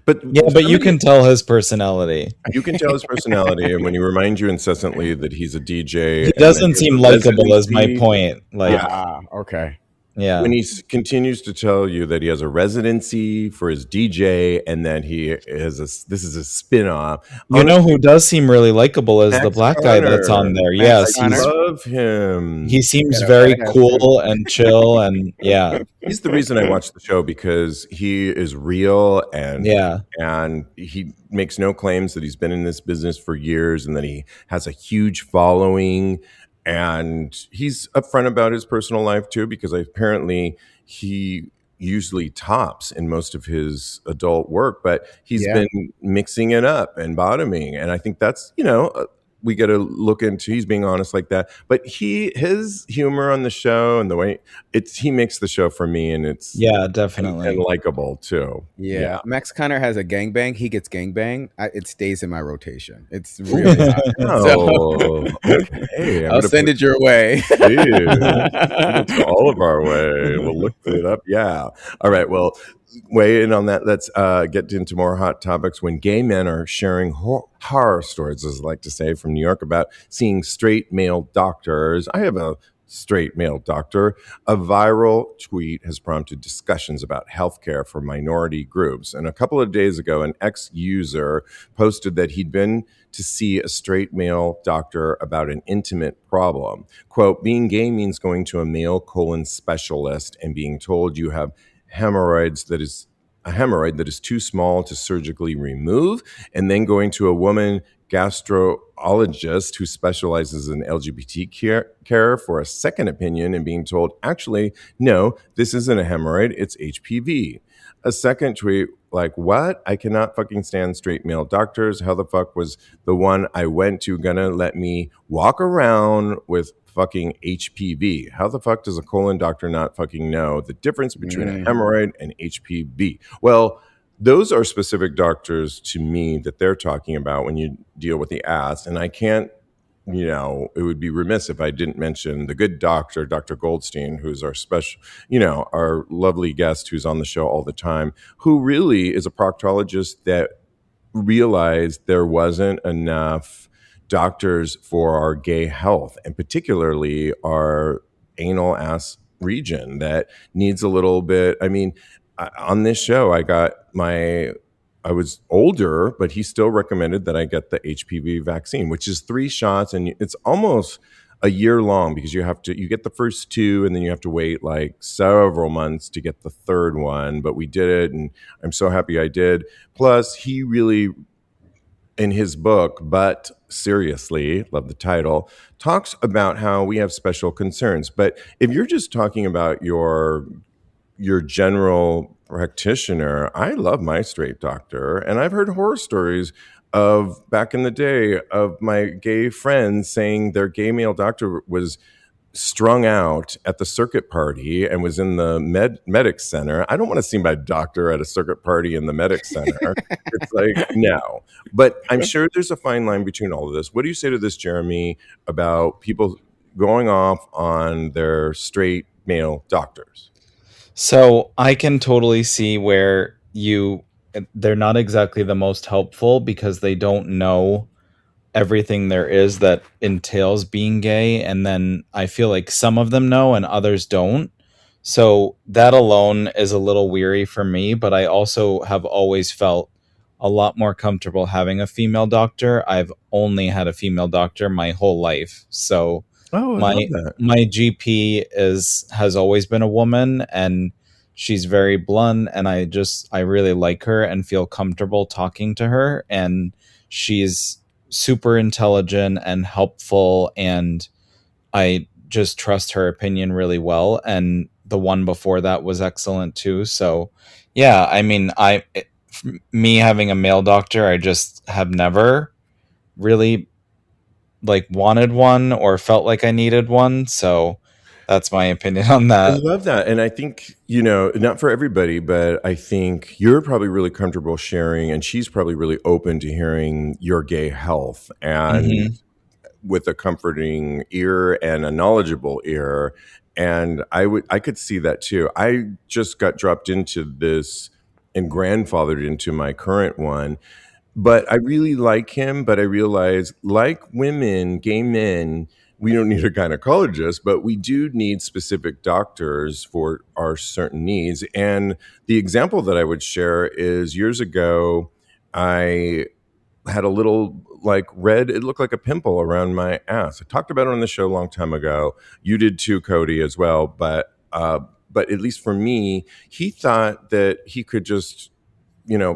Speaker 1: but
Speaker 2: Yeah, but you
Speaker 1: somebody,
Speaker 2: can tell his personality.
Speaker 1: you can tell his personality, and when he reminds you incessantly that he's a DJ,
Speaker 2: He
Speaker 1: and that
Speaker 2: doesn't
Speaker 1: he has
Speaker 2: seem
Speaker 1: a
Speaker 2: likable, is my
Speaker 1: residency.
Speaker 2: point. Like,
Speaker 1: Yeah.
Speaker 3: Okay.
Speaker 2: yeah.
Speaker 1: When he continues to tell you that he has a residency for his DJ and that he is this is a spin-off.
Speaker 2: You know who does seem really likable is the
Speaker 1: Max
Speaker 2: black guy that's on
Speaker 1: Connor.
Speaker 2: there.
Speaker 3: Max
Speaker 2: Yes,
Speaker 1: I
Speaker 3: Connor.
Speaker 1: love him.
Speaker 2: he seems
Speaker 3: Got a
Speaker 2: very
Speaker 3: badass
Speaker 2: cool and chill, and yeah,
Speaker 1: He's the reason I watch the show because he is real and
Speaker 2: yeah,
Speaker 1: he makes no claims that he's been in this business for years and that he has a huge following. And he's upfront about his personal life too, because apparently he usually tops in most of his adult work, but he's
Speaker 3: Yeah.
Speaker 1: been mixing it up and bottoming. And I think that's, we got to look into, he's being honest like that. But his humor on the show and the way he makes the show for me, and it's
Speaker 2: yeah,
Speaker 1: and
Speaker 2: definitely.
Speaker 1: likable too.
Speaker 3: Yeah. Max Connor has a gangbang. He gets gangbang. It stays in my rotation. It's really hot.
Speaker 1: Oh, okay.
Speaker 3: I'll send it your way.
Speaker 1: Please. Send it to all of our way. We'll look it up. Yeah. All right. Well, weigh in on that. Let's get into more hot topics. When gay men are sharing horror stories, as I like to say, from New York about seeing straight male doctors. I have a straight male doctor. A viral tweet has prompted discussions about healthcare for minority groups. And a couple of days ago, an ex-user posted that he'd been to see a straight male doctor about an intimate problem. Quote, being gay means going to a male colon specialist and being told you have hemorrhoids that is a hemorrhoid that is too small to surgically remove, and then going to a woman gastrologist who specializes in LGBT care for a second opinion and being told, actually, no, this isn't a hemorrhoid, it's HPV. A second tweet Like, what? I cannot fucking stand straight male doctors. How the fuck was the one I went to gonna let me walk around with fucking HPV? How the fuck does a colon doctor not fucking know the difference between a
Speaker 3: Mm.
Speaker 1: hemorrhoid and HPV? Well, those are specific doctors to me that they're talking about when you deal with the ass. And I can't, it would be remiss if I didn't mention the good doctor, Dr. Goldstein, who's our special, our lovely guest who's on the show all the time, who really is a proctologist that realized there wasn't enough doctors for our gay health, and particularly our anal ass region that needs a little bit. I mean, on this show, I was older, but he still recommended that I get the HPV vaccine, which is 3 shots, and it's almost a year long because you get the first 2 and then you have to wait like several months to get the third one. But we did it, and I'm so happy I did. Plus, he really, in his book, But Seriously, love the title, talks about how we have special concerns. But if you're just talking about your general practitioner, I love my straight doctor. And I've heard horror stories of back in the day of my gay friends saying their gay male doctor was strung out at the circuit party and was in the medic center. I don't want to see my doctor at a circuit party in the medic center. It's like, no. But I'm sure there's a fine line between all of this. What do you say to this, Jeremy, about people going off on their straight male doctors?
Speaker 2: So I can totally see where they're not exactly the most helpful because they don't know everything there is that entails being gay. And then I feel like some of them know and others don't. So that alone is a little weary for me, but I also have always felt a lot more comfortable having a female doctor. I've only had a female doctor my whole life. So
Speaker 1: Oh, I
Speaker 2: my
Speaker 1: love that.
Speaker 2: my GP has always been a woman, and she's very blunt, and I really like her and feel comfortable talking to her, and she's super intelligent and helpful, and I just trust her opinion really well. And the one before that was excellent too. So yeah, I mean, me having a male doctor, I just have never really like wanted one or felt like I needed one. So that's my opinion on
Speaker 1: I
Speaker 2: that.
Speaker 1: love that. And I think, not for everybody, but I think you're probably really comfortable sharing, and she's probably really open to hearing your gay health, and
Speaker 2: Hmm.
Speaker 1: with a comforting ear and a knowledgeable ear. And I could see that too. I just got dropped into this and grandfathered into my current one, but I really like him. But I realize, like women, gay men, we don't need a gynecologist, but we do need specific doctors for our certain needs. And the example that I would share is years ago, I had a little like red, it looked like a pimple around my ass. I talked about it on the show a long time ago. You did too, Cody, as well. But at least for me, he thought that he could just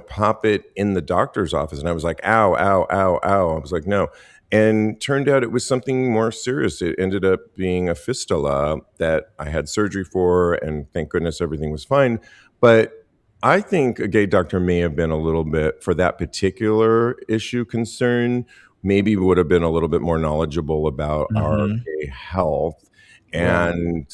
Speaker 1: pop it in the doctor's office. And I was like, ow, ow, ow, ow. I was like, no. And turned out it was something more serious. It ended up being a fistula that I had surgery for, and thank goodness everything was fine. But I think a gay doctor may have been a little bit, for that particular issue concern, maybe would have been a little bit more knowledgeable about our
Speaker 2: Hmm.
Speaker 1: gay health.
Speaker 3: Yeah.
Speaker 1: And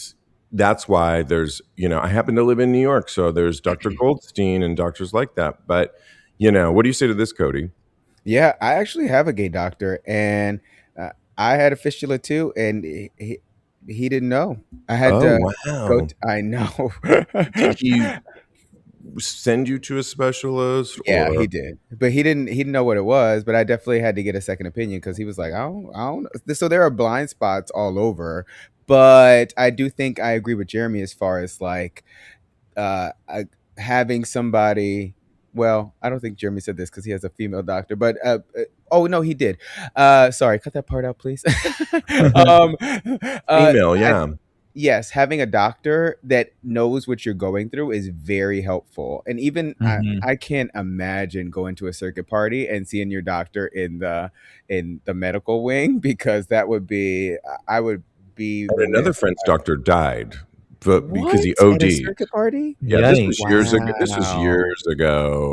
Speaker 1: that's why I happen to live in New York, so there's Dr. Goldstein and doctors like that. But, what do you say to this, Cody?
Speaker 3: Yeah, I actually have a gay doctor, and uh, I had a fistula too, and he didn't know. I had
Speaker 1: Oh,
Speaker 3: to go.
Speaker 1: wow.
Speaker 3: I know.
Speaker 1: Did he send you to a specialist,
Speaker 3: Yeah, he
Speaker 1: or?
Speaker 3: did, but he didn't know what it was. But I definitely had to get a second opinion because he was like, I don't know. So there are blind spots all over, but I do think I agree with Jeremy as far as like having somebody. Well, I don't think Jeremy said this because he has a female doctor, but oh no, he did. Sorry, cut that part out, please. um,
Speaker 1: Female,
Speaker 3: I
Speaker 1: yeah.
Speaker 3: yes, having a doctor that knows what you're going through is very helpful. And even
Speaker 2: Hmm.
Speaker 3: I can't imagine going to a circuit party and seeing your doctor in the medical wing because that would be I would be
Speaker 1: And another
Speaker 3: remiss.
Speaker 1: friend's doctor died but because
Speaker 3: What?
Speaker 1: he
Speaker 3: At a
Speaker 1: OD'd.
Speaker 3: circuit party?
Speaker 1: Yeah, this was
Speaker 2: Yikes.
Speaker 1: years ago. This was
Speaker 3: Wow.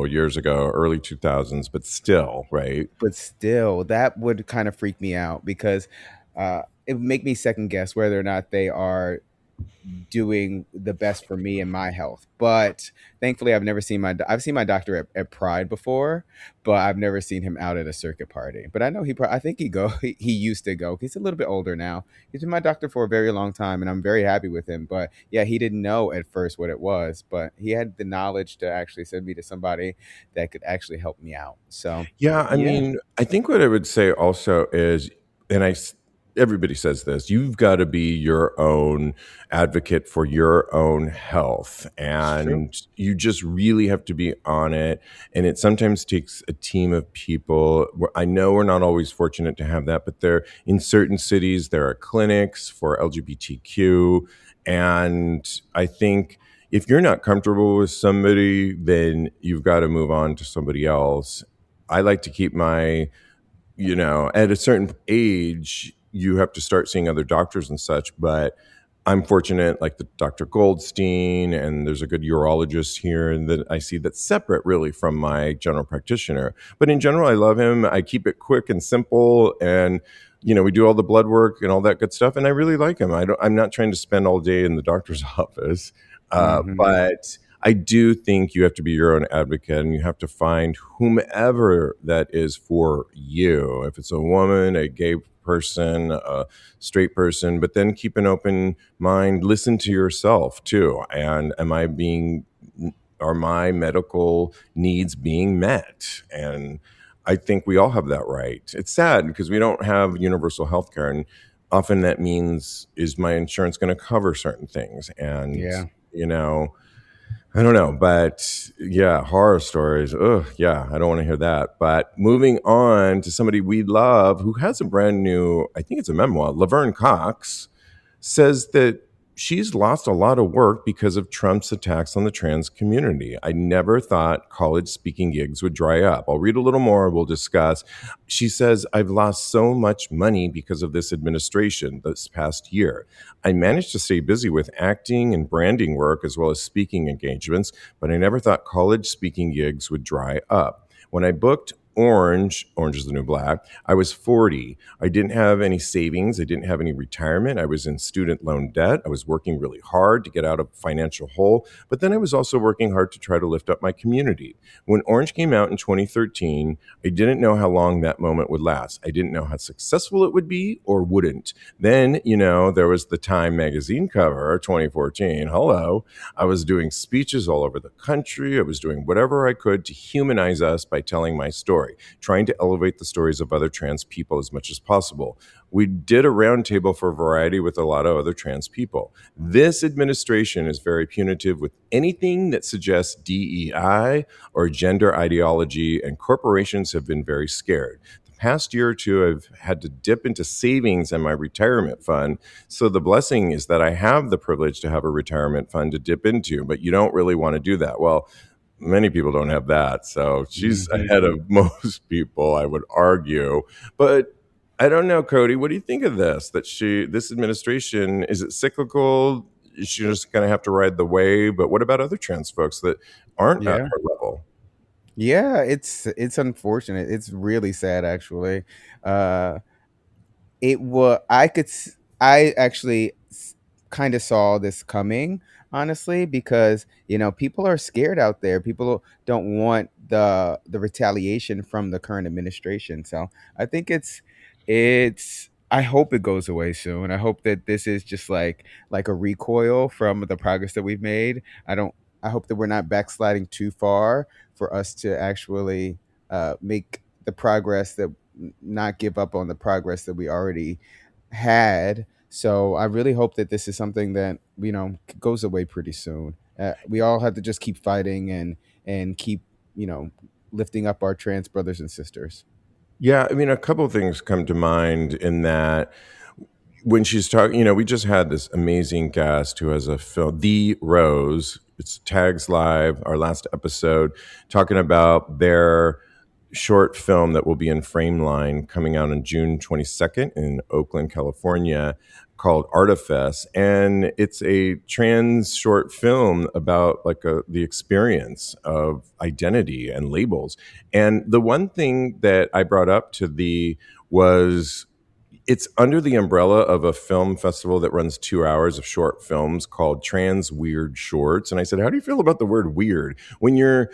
Speaker 1: years ago, early 2000s, but still, right?
Speaker 3: But still, that would kind of freak me out because it would make me second guess whether or not they are doing the best for me and my health. But thankfully, I've seen my doctor at Pride before, but I've never seen him out at a circuit party. But I know I think he used to go. He's a little bit older now. He's been my doctor for a very long time, and I'm very happy with him. But yeah, he didn't know at first what it was, but he had the knowledge to actually send me to somebody that could actually help me out. So
Speaker 1: Yeah, I
Speaker 3: yeah,
Speaker 1: mean, I think what I would say also is, and everybody says this, you've got to be your own advocate for your own health,
Speaker 3: it's true.
Speaker 1: and you just really have to be on it. And it sometimes takes a team of people. I know we're not always fortunate to have that, but there in certain cities there are clinics for LGBTQ, and I think if you're not comfortable with somebody, then you've got to move on to somebody else. I like to keep my, at a certain age, you have to start seeing other doctors and such. But I'm fortunate, like the Dr. Goldstein, and there's a good urologist here that I see that's separate really from my general practitioner. But in general, I love him. I keep it quick and simple. And, we do all the blood work and all that good stuff. And I really like him. I'm not trying to spend all day in the doctor's office.
Speaker 3: Hmm.
Speaker 1: But I do think you have to be your own advocate and you have to find whomever that is for you. If it's a woman, a gay person, a straight person, but then keep an open mind, listen to yourself too. And are my medical needs being met? And I think we all have that right. It's sad because we don't have universal health care. And often that means, is my insurance going to cover certain things? And,
Speaker 3: Yeah.
Speaker 1: you know, I don't know, but yeah, horror stories. Ugh, yeah, I don't want to hear that. But moving on to somebody we love who has a brand new, I think it's a memoir, Laverne Cox says that she's lost a lot of work because of Trump's attacks on the trans community. I never thought college speaking gigs would dry up. I'll read a little more, we'll discuss. She says, I've lost so much money because of this administration this past year. I managed to stay busy with acting and branding work as well as speaking engagements, but I never thought college speaking gigs would dry up. When I booked Orange is the New Black, I was 40. I didn't have any savings. I didn't have any retirement. I was in student loan debt. I was working really hard to get out of a financial hole, but then I was also working hard to try to lift up my community. When Orange came out in 2013, I didn't know how long that moment would last. I didn't know how successful it would be or wouldn't. Then, there was the Time magazine cover, 2014. Hello. I was doing speeches all over the country. I was doing whatever I could to humanize us by telling my story, trying to elevate the stories of other trans people as much as possible. We did a roundtable for variety with a lot of other trans people. This administration is very punitive with anything that suggests DEI or gender ideology, and corporations have been very scared. The past year or two, I've had to dip into savings and my retirement fund. So the blessing is that I have the privilege to have a retirement fund to dip into, but you don't really want to do that. Well, many people don't have that. So she's
Speaker 3: Hmm.
Speaker 1: ahead of most people, I would argue. But I don't know, Cody. What do you think of this? This administration, is it cyclical? Is she just going to have to ride the wave? But what about other trans folks that aren't at
Speaker 3: Yeah.
Speaker 1: her level?
Speaker 3: Yeah, it's unfortunate. It's really sad actually. Uh it was I actually kind of saw this coming, honestly, because people are scared out there. People don't want the retaliation from the current administration. So I think it's I hope it goes away soon. I hope that this is just like a recoil from the progress that we've made. I hope that we're not backsliding too far for us to actually make the progress that not give up on the progress that we already had. So I really hope that this is something that goes away pretty soon. We all have to just keep fighting and keep you know lifting up our trans brothers and sisters.
Speaker 1: Yeah, I mean, a couple of things come to mind in that when she's talking, we just had this amazing guest who has a film, The Rose. It's Tags Live, our last episode, talking about their short film that will be in Frameline coming out on June 22nd in Oakland, California, called Artifice, and it's a trans short film about like the experience of identity and labels. And the one thing that I brought up to the was it's under the umbrella of a film festival that runs 2 hours of short films called Trans Weird Shorts. And I said, how do you feel about the word weird when your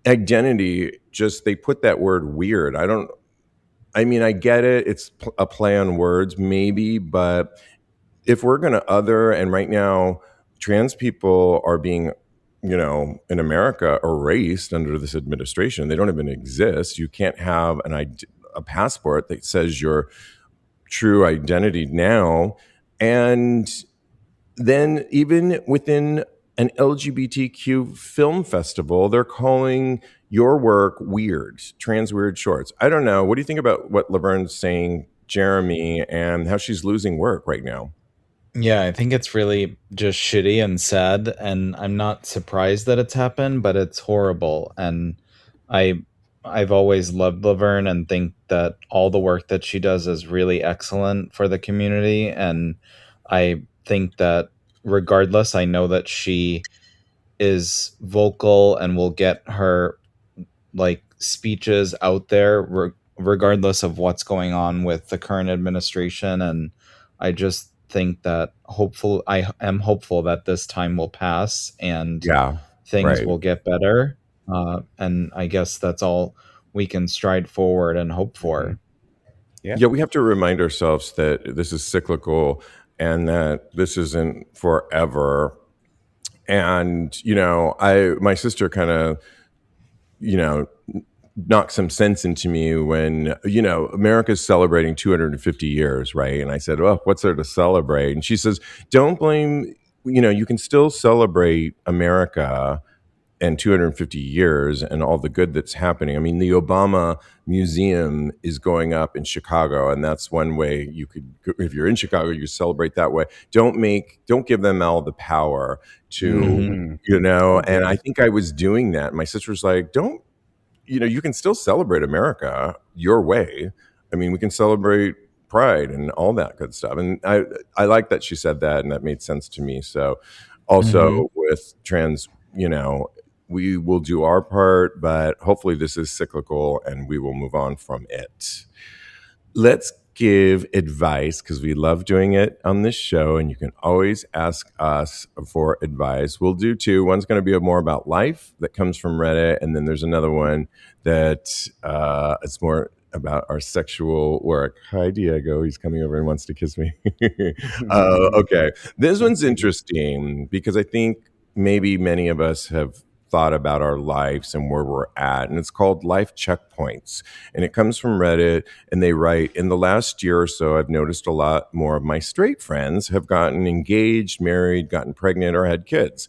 Speaker 1: identity just they put that word weird? I mean, I get it. It's a play on words, maybe, but if we're going to other, and right now, trans people are being, in America, erased under this administration. They don't even exist. You can't have a passport that says your true identity now. And then even within an LGBTQ film festival, they're calling your work weird, trans weird shorts. I don't know. What do you think about what Laverne's saying, Jeremy, and how she's losing work right now?
Speaker 2: Yeah, I think it's really just shitty and sad, and I'm not surprised that it's happened, but it's horrible. And I I've always loved Laverne and think that all the work that she does is really excellent for the community. And I think that regardless, I know that she is vocal and will get her like speeches out there regardless of what's going on with the current administration. And I just think that I am hopeful that this time will pass and
Speaker 1: Yeah,
Speaker 2: things
Speaker 1: right.
Speaker 2: will get better. And I guess that's all we can stride forward and hope
Speaker 3: Mhm.
Speaker 2: for.
Speaker 3: Yeah.
Speaker 1: Yeah, we have to remind ourselves that this is cyclical and that this isn't forever. And, my sister kind of, you know, knocked some sense into me when, America's celebrating 250 years, right? And I said, well, what's there to celebrate? And she says, don't blame, you can still celebrate America and 250 years and all the good that's happening. I mean, the Obama Museum is going up in Chicago, and that's one way you could, if you're in Chicago, you celebrate that way. Don't give them all the power to,
Speaker 2: Hmm.
Speaker 3: Hmm. I
Speaker 1: and I
Speaker 3: agree.
Speaker 1: think I was doing that. My sister was like, don't, you can still celebrate America your way. I mean, we can celebrate pride and all that good stuff. And I like that she said that, and that made sense to me. So
Speaker 2: Hmm.
Speaker 1: also with trans, we will do our part, but hopefully this is cyclical and we will move on from it. Let's give advice because we love doing it on this show, and you can always ask us for advice. We'll do two. One's going to be more about life that comes from Reddit, and then there's another one that is more about our sexual work. Hi, Diego. He's coming over and wants to kiss me. Okay. This
Speaker 3: That's
Speaker 1: one's
Speaker 3: cute.
Speaker 1: interesting because I think maybe many of us have thought about our lives and where we're at, and it's called Life Checkpoints. And it comes from Reddit, and they write, in the last year or so, I've noticed a lot more of my straight friends have gotten engaged, married, gotten pregnant, or had kids.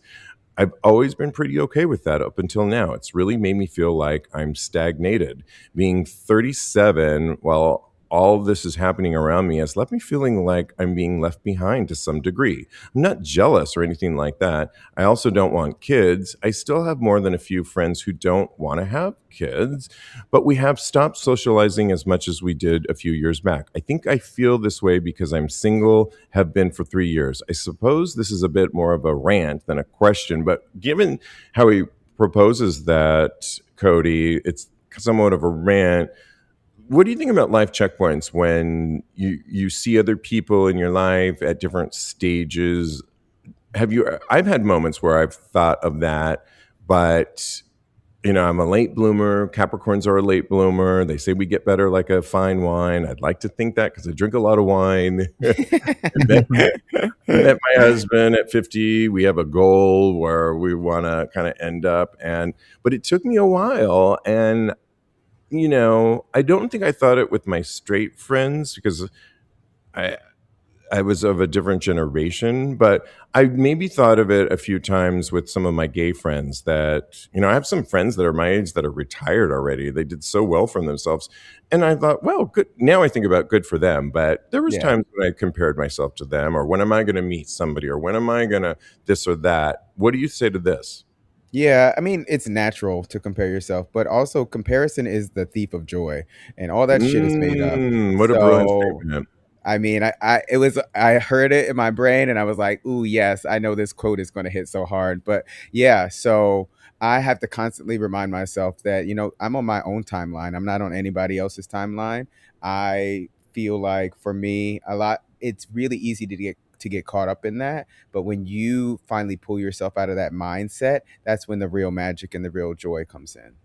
Speaker 1: I've always been pretty okay with that up until now. It's really made me feel like I'm stagnated. Being 37, while all of this is happening around me, has left me feeling like I'm being left behind to some degree. I'm not jealous or anything like that. I also don't want kids. I still have more than a few friends who don't want to have kids, but we have stopped socializing as much as we did a few years back. I think I feel this way because I'm single, have been for 3 years. I suppose this is a bit more of a rant than a question, but given how he proposes that, Cody, it's somewhat of a rant. What do you think about life checkpoints when you see other people in your life at different stages? I've had moments where I've thought of that, but I'm a late bloomer. Capricorns are a late bloomer. They say we get better like a fine wine. I'd like to think that because I drink a lot of wine. met, met my husband at 50. We have a goal where we want to kind of end up, but it took me a while. And I don't think I thought it with my straight friends because I I was of a different generation, but I maybe thought of it a few times with some of my gay friends that, I have some friends that are my age that are retired already. They did so well for themselves. And I thought, well, good. Now I think about good for them. But there was
Speaker 3: Yeah.
Speaker 1: times when I compared myself to them, or when am I going to meet somebody, or when am I going to this or that? What do you say to this?
Speaker 3: Yeah, I mean, it's natural to compare yourself, but also comparison is the thief of joy, and all that shit is made up.
Speaker 1: What a brilliant
Speaker 3: So,
Speaker 1: statement.
Speaker 3: I mean, it was, I heard it in my brain, and I was like, "Ooh, yes, I know this quote is going to hit so hard." But yeah, so I have to constantly remind myself that I'm on my own timeline. I'm not on anybody else's timeline. I feel like for me, it's really easy to get caught up in that. But when you finally pull yourself out of that mindset, that's when the real magic and the real joy comes in.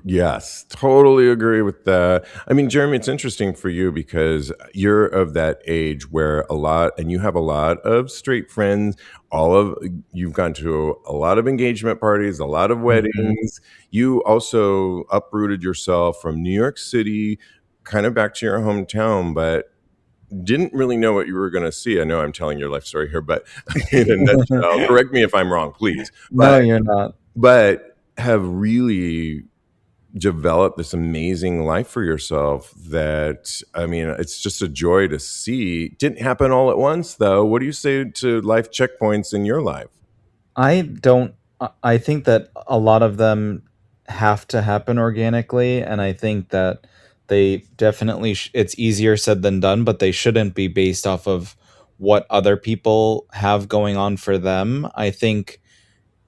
Speaker 1: Yes, totally agree with that. I mean, Jeremy, it's interesting for you because you're of that age where and you have a lot of straight friends. You've gone to a lot of engagement parties, a lot of
Speaker 2: Mhm.
Speaker 1: weddings. You also uprooted yourself from New York City, kind of back to your hometown, but didn't really know what you were going to see. I know I'm telling your life story here, but in a nutshell, correct me if I'm wrong, please.
Speaker 2: No, you're not.
Speaker 1: But have really develop this amazing life for yourself that, I mean, it's just a joy to see. Didn't happen all at once though. What do you say to life checkpoints in your life?
Speaker 2: I don't. I think that a lot of them have to happen organically, and I think that they definitely. It's easier said than done, but they shouldn't be based off of what other people have going on for them. I think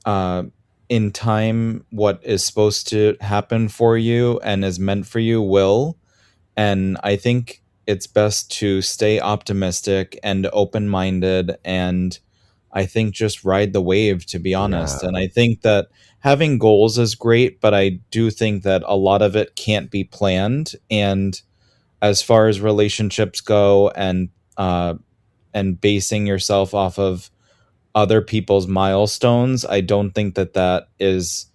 Speaker 2: uh, in time, what is supposed to happen for you and is meant for you will. And I think it's best to stay optimistic and open minded. And I think just ride the wave, to be
Speaker 1: Yeah,
Speaker 2: honest. And I think that having goals is great, but I do think that a lot of it can't be planned. And as far as relationships go, and basing yourself off of other people's milestones, I don't think that that is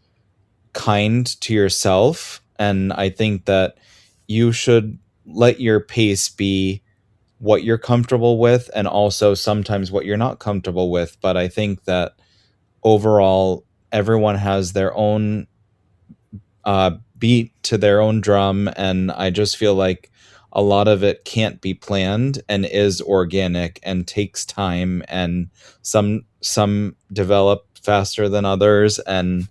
Speaker 2: kind to yourself. And I think that you should let your pace be what you're comfortable with and also sometimes what you're not comfortable with. But I think that overall, everyone has their own beat to their own drum. And I just feel like a lot of it can't be planned and is organic and takes time, and some develop faster than others. And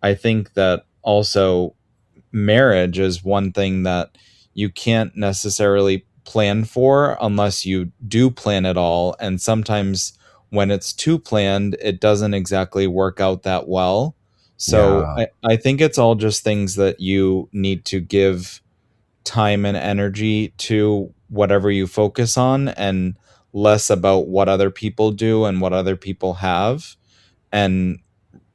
Speaker 2: I think that also marriage is one thing that you can't necessarily plan for unless you do plan it all. And sometimes when it's too planned, it doesn't exactly work out that well. So
Speaker 1: yeah.
Speaker 2: I think it's all just things that you need to give time and energy to whatever you focus on, and less about what other people do and what other people have, and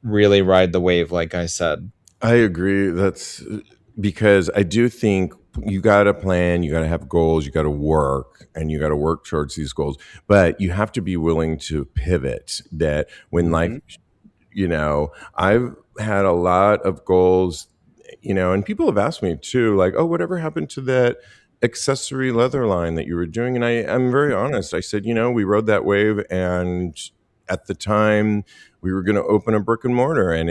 Speaker 2: really ride the wave, like I said.
Speaker 1: I agree. That's because I do think you got to plan, you got to have goals, you got to work, and you got to work towards these goals. But you have to be willing to pivot. That when life,
Speaker 3: Hmm.
Speaker 1: I've had a lot of goals, and people have asked me too, like, oh, whatever happened to that accessory leather line that you were doing? And I'm very honest. I said, we rode that wave, and at the time we were going to open a brick and mortar, and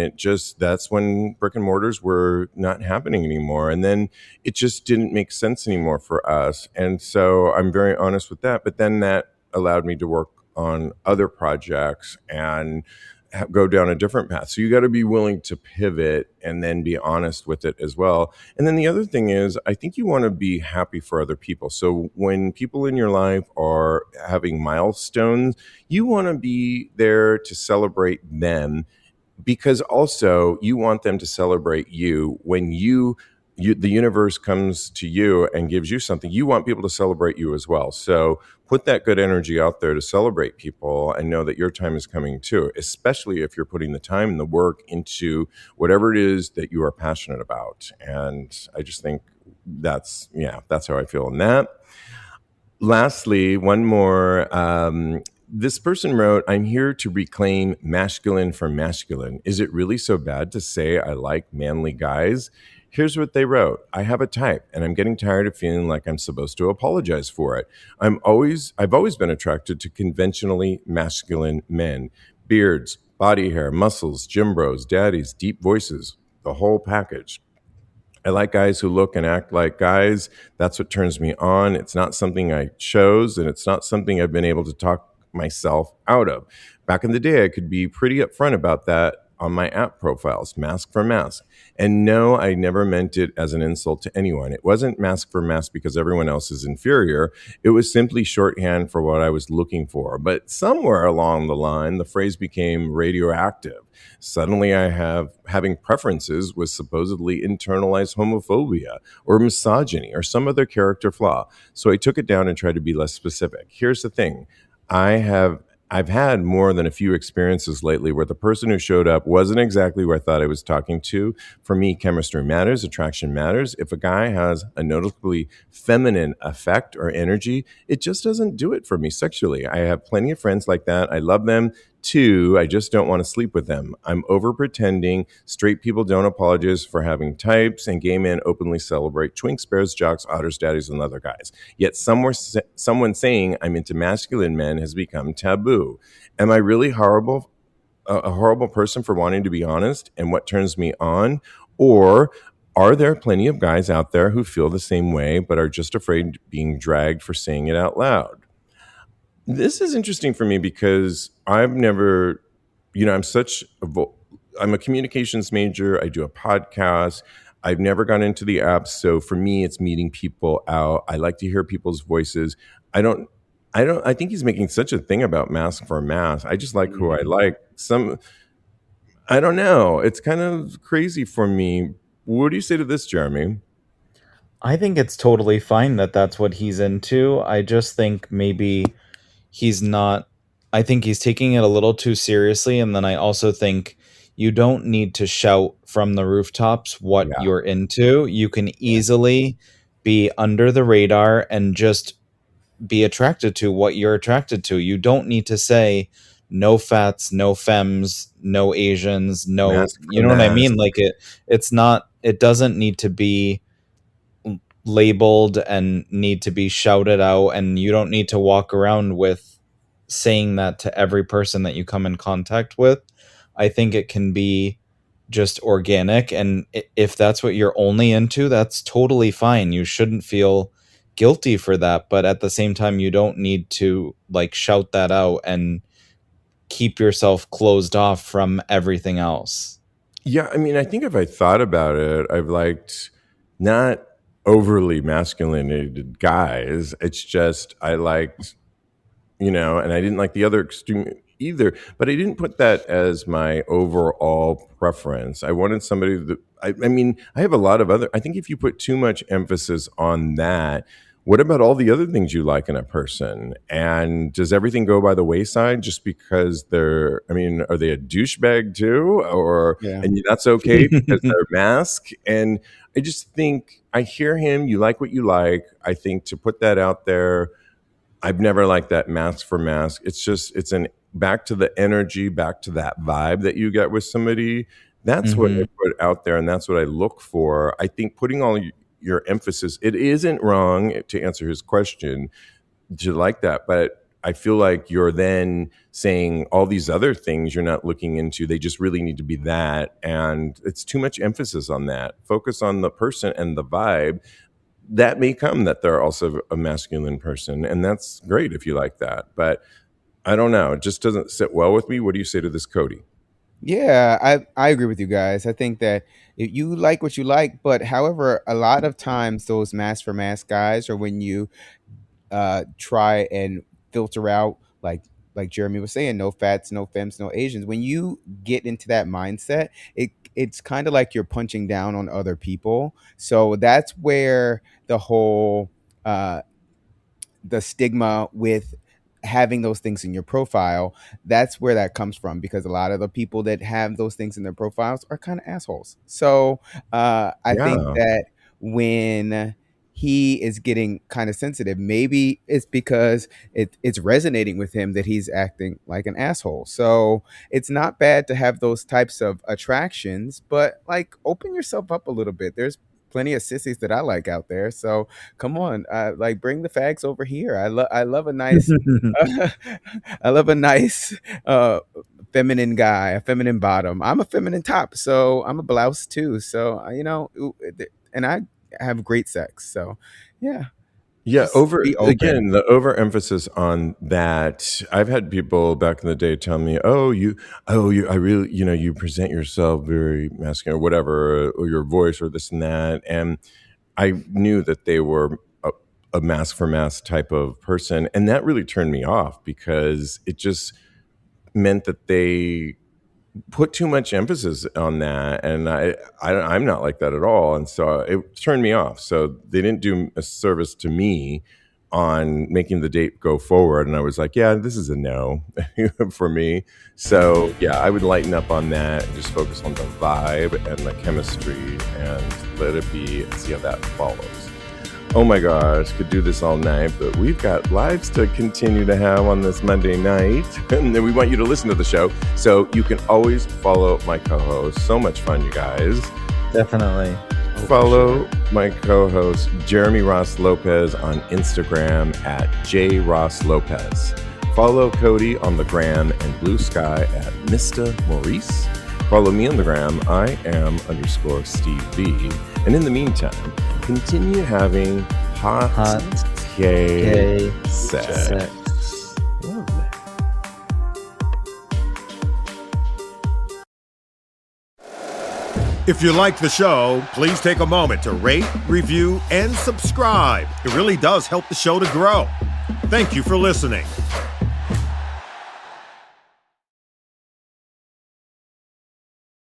Speaker 1: that's when brick and mortars were not happening anymore. And then it just didn't make sense anymore for us. And so I'm very honest with that. But then that allowed me to work on other projects and go down a different path. So you got to be willing to pivot and then be honest with it as well. And then the other thing is, I think you want to be happy for other people. So when people in your life are having milestones, you want to be there to celebrate them, because also you want them to celebrate you when the universe comes to you and gives you something. You want people to celebrate you as well. So put that good energy out there to celebrate people, and know that your time is coming too, especially if you're putting the time and the work into whatever it is that you are passionate about. And I just think that's how I feel in that. Lastly, one more. This person wrote, I'm here to reclaim masculine for masculine. Is it really so bad to say I like manly guys? Here's what they wrote. I have a type, and I'm getting tired of feeling like I'm supposed to apologize for it. I've always been attracted to conventionally masculine men. Beards, body hair, muscles, gym bros, daddies, deep voices, the whole package. I like guys who look and act like guys. That's what turns me on. It's not something I chose, and it's not something I've been able to talk myself out of. Back in the day, I could be pretty upfront about that. on my app profiles, mask for mask. And no, I never meant it as an insult to anyone. It wasn't mask for mask because everyone else is inferior. It was simply shorthand for what I was looking for. But somewhere along the line, the phrase became radioactive. Suddenly, having preferences was supposedly internalized homophobia or misogyny or some other character flaw. So I took it down and tried to be less specific. Here's the thing. I have I've had more than a few experiences lately where the person who showed up wasn't exactly who I thought I was talking to. For me, chemistry matters, attraction matters. If a guy has a noticeably feminine effect or energy, it just doesn't do it for me sexually. I have plenty of friends like that. I love them. Two, I just don't want to sleep with them. I'm over pretending. Straight people don't apologize for having types, and gay men openly celebrate twinks, bears, jocks, otters, daddies, and other guys. Yet someone saying I'm into masculine men has become taboo. Am I really horrible, a horrible person for wanting to be honest and what turns me on? Or are there plenty of guys out there who feel the same way but are just afraid of being dragged for saying it out loud? This is interesting for me because I've never, I'm I'm a communications major. I do a podcast. I've never gone into the apps, so for me, it's meeting people out. I like to hear people's voices. I don't, I think he's making such a thing about mask for mask. I just like who I
Speaker 3: Mhm.
Speaker 1: like. I don't know. It's kind of crazy for me. What do you say to this, Jeremy?
Speaker 2: I think it's totally fine that that's what he's into. I just think maybe he's not I think he's taking it a little too seriously, and then I also think you don't need to shout from the rooftops what
Speaker 1: Yeah,
Speaker 2: you're into. You can
Speaker 3: Yeah.
Speaker 2: easily be under the radar and just be attracted to what you're attracted to. You don't need to say no fats, no femmes, no Asians, no,
Speaker 1: mask for
Speaker 2: you know what I
Speaker 1: mask.
Speaker 2: mean? It doesn't need to be labeled and need to be shouted out, and you don't need to walk around with saying that to every person that you come in contact with. I think it can be just organic, and if that's what you're only into, that's totally fine. You shouldn't feel guilty for that, but at the same time you don't need to like shout that out and keep yourself closed off from everything else.
Speaker 1: Yeah, I mean, I think if I thought about it, I've liked not overly masculinated guys. It's just I liked, and I didn't like the other extreme either, but I didn't put that as my overall preference. I wanted somebody that, I mean, I have a lot of other, I think if you put too much emphasis on that, what about all the other things you like in a person? And does everything go by the wayside just because I mean, are they a douchebag too?
Speaker 3: Yeah.
Speaker 1: And that's okay because they're mask? And I just think I hear him, you like what you like. I think to put that out there, I've never liked that mask for mask. It's an back to the energy, back to that vibe that you get with somebody. That's what I
Speaker 2: Mhm.
Speaker 1: put out there, and that's what I look for. I think putting all your emphasis, it isn't wrong to answer his question to like that, but I feel like you're then saying all these other things you're not looking into. They just really need to be that. And it's too much emphasis on that. Focus on the person and the vibe that may come that they're also a masculine person, and that's great if you like that, but I don't know, it just doesn't sit well with me. What do you say to this, Cody?
Speaker 3: Yeah, I agree with you guys. I think that you like what you like, but however, a lot of times those mask for mask guys, or when you try and filter out like Jeremy was saying, no fats, no femmes, no Asians. When you get into that mindset, it's kind of like you're punching down on other people. So that's where uh the stigma with having those things in your profile, that's where that comes from, because a lot of the people that have those things in their profiles are kind of assholes. So I think
Speaker 1: Yeah,
Speaker 3: that when he is getting kind of sensitive, maybe it's because it's resonating with him that he's acting like an asshole. So it's not bad to have those types of attractions, but like open yourself up a little bit. There's plenty of sissies that I like out there. So come on, like bring the fags over here. I love a nice I love a nice feminine guy, a feminine bottom. I'm a feminine top, so I'm a blouse too. So and I have great sex. So yeah.
Speaker 1: Yeah,
Speaker 3: Just be open.
Speaker 1: the overemphasis on that. I've had people back in the day tell me, I really, you present yourself very masculine or whatever, or your voice or this and that." And I knew that they were a mask for mask type of person, and that really turned me off because it just meant that they put too much emphasis on that, and I'm not like that at all, and so it turned me off. So they didn't do a service to me on making the date go forward, and I was like, yeah, this is a no for me. So yeah, I would lighten up on that and just focus on the vibe and the chemistry and let it be and see how that follows. Oh my gosh, could do this all night, but we've got lives to continue to have on this Monday night. And then we want you to listen to the show. So you can always follow my co-host. So much fun, you guys.
Speaker 2: Definitely.
Speaker 1: Follow my co-host, Jeremy Ross Lopez, on Instagram at jrosslopez. Follow Cody on the gram and Blue Sky at Mr. Maurice. Follow me on the gram. I am _Steve V. And in the meantime, continue having hot gay sex. Lovely.
Speaker 4: If you like the show, please take a moment to rate, review, and subscribe. It really does help the show to grow. Thank you for listening.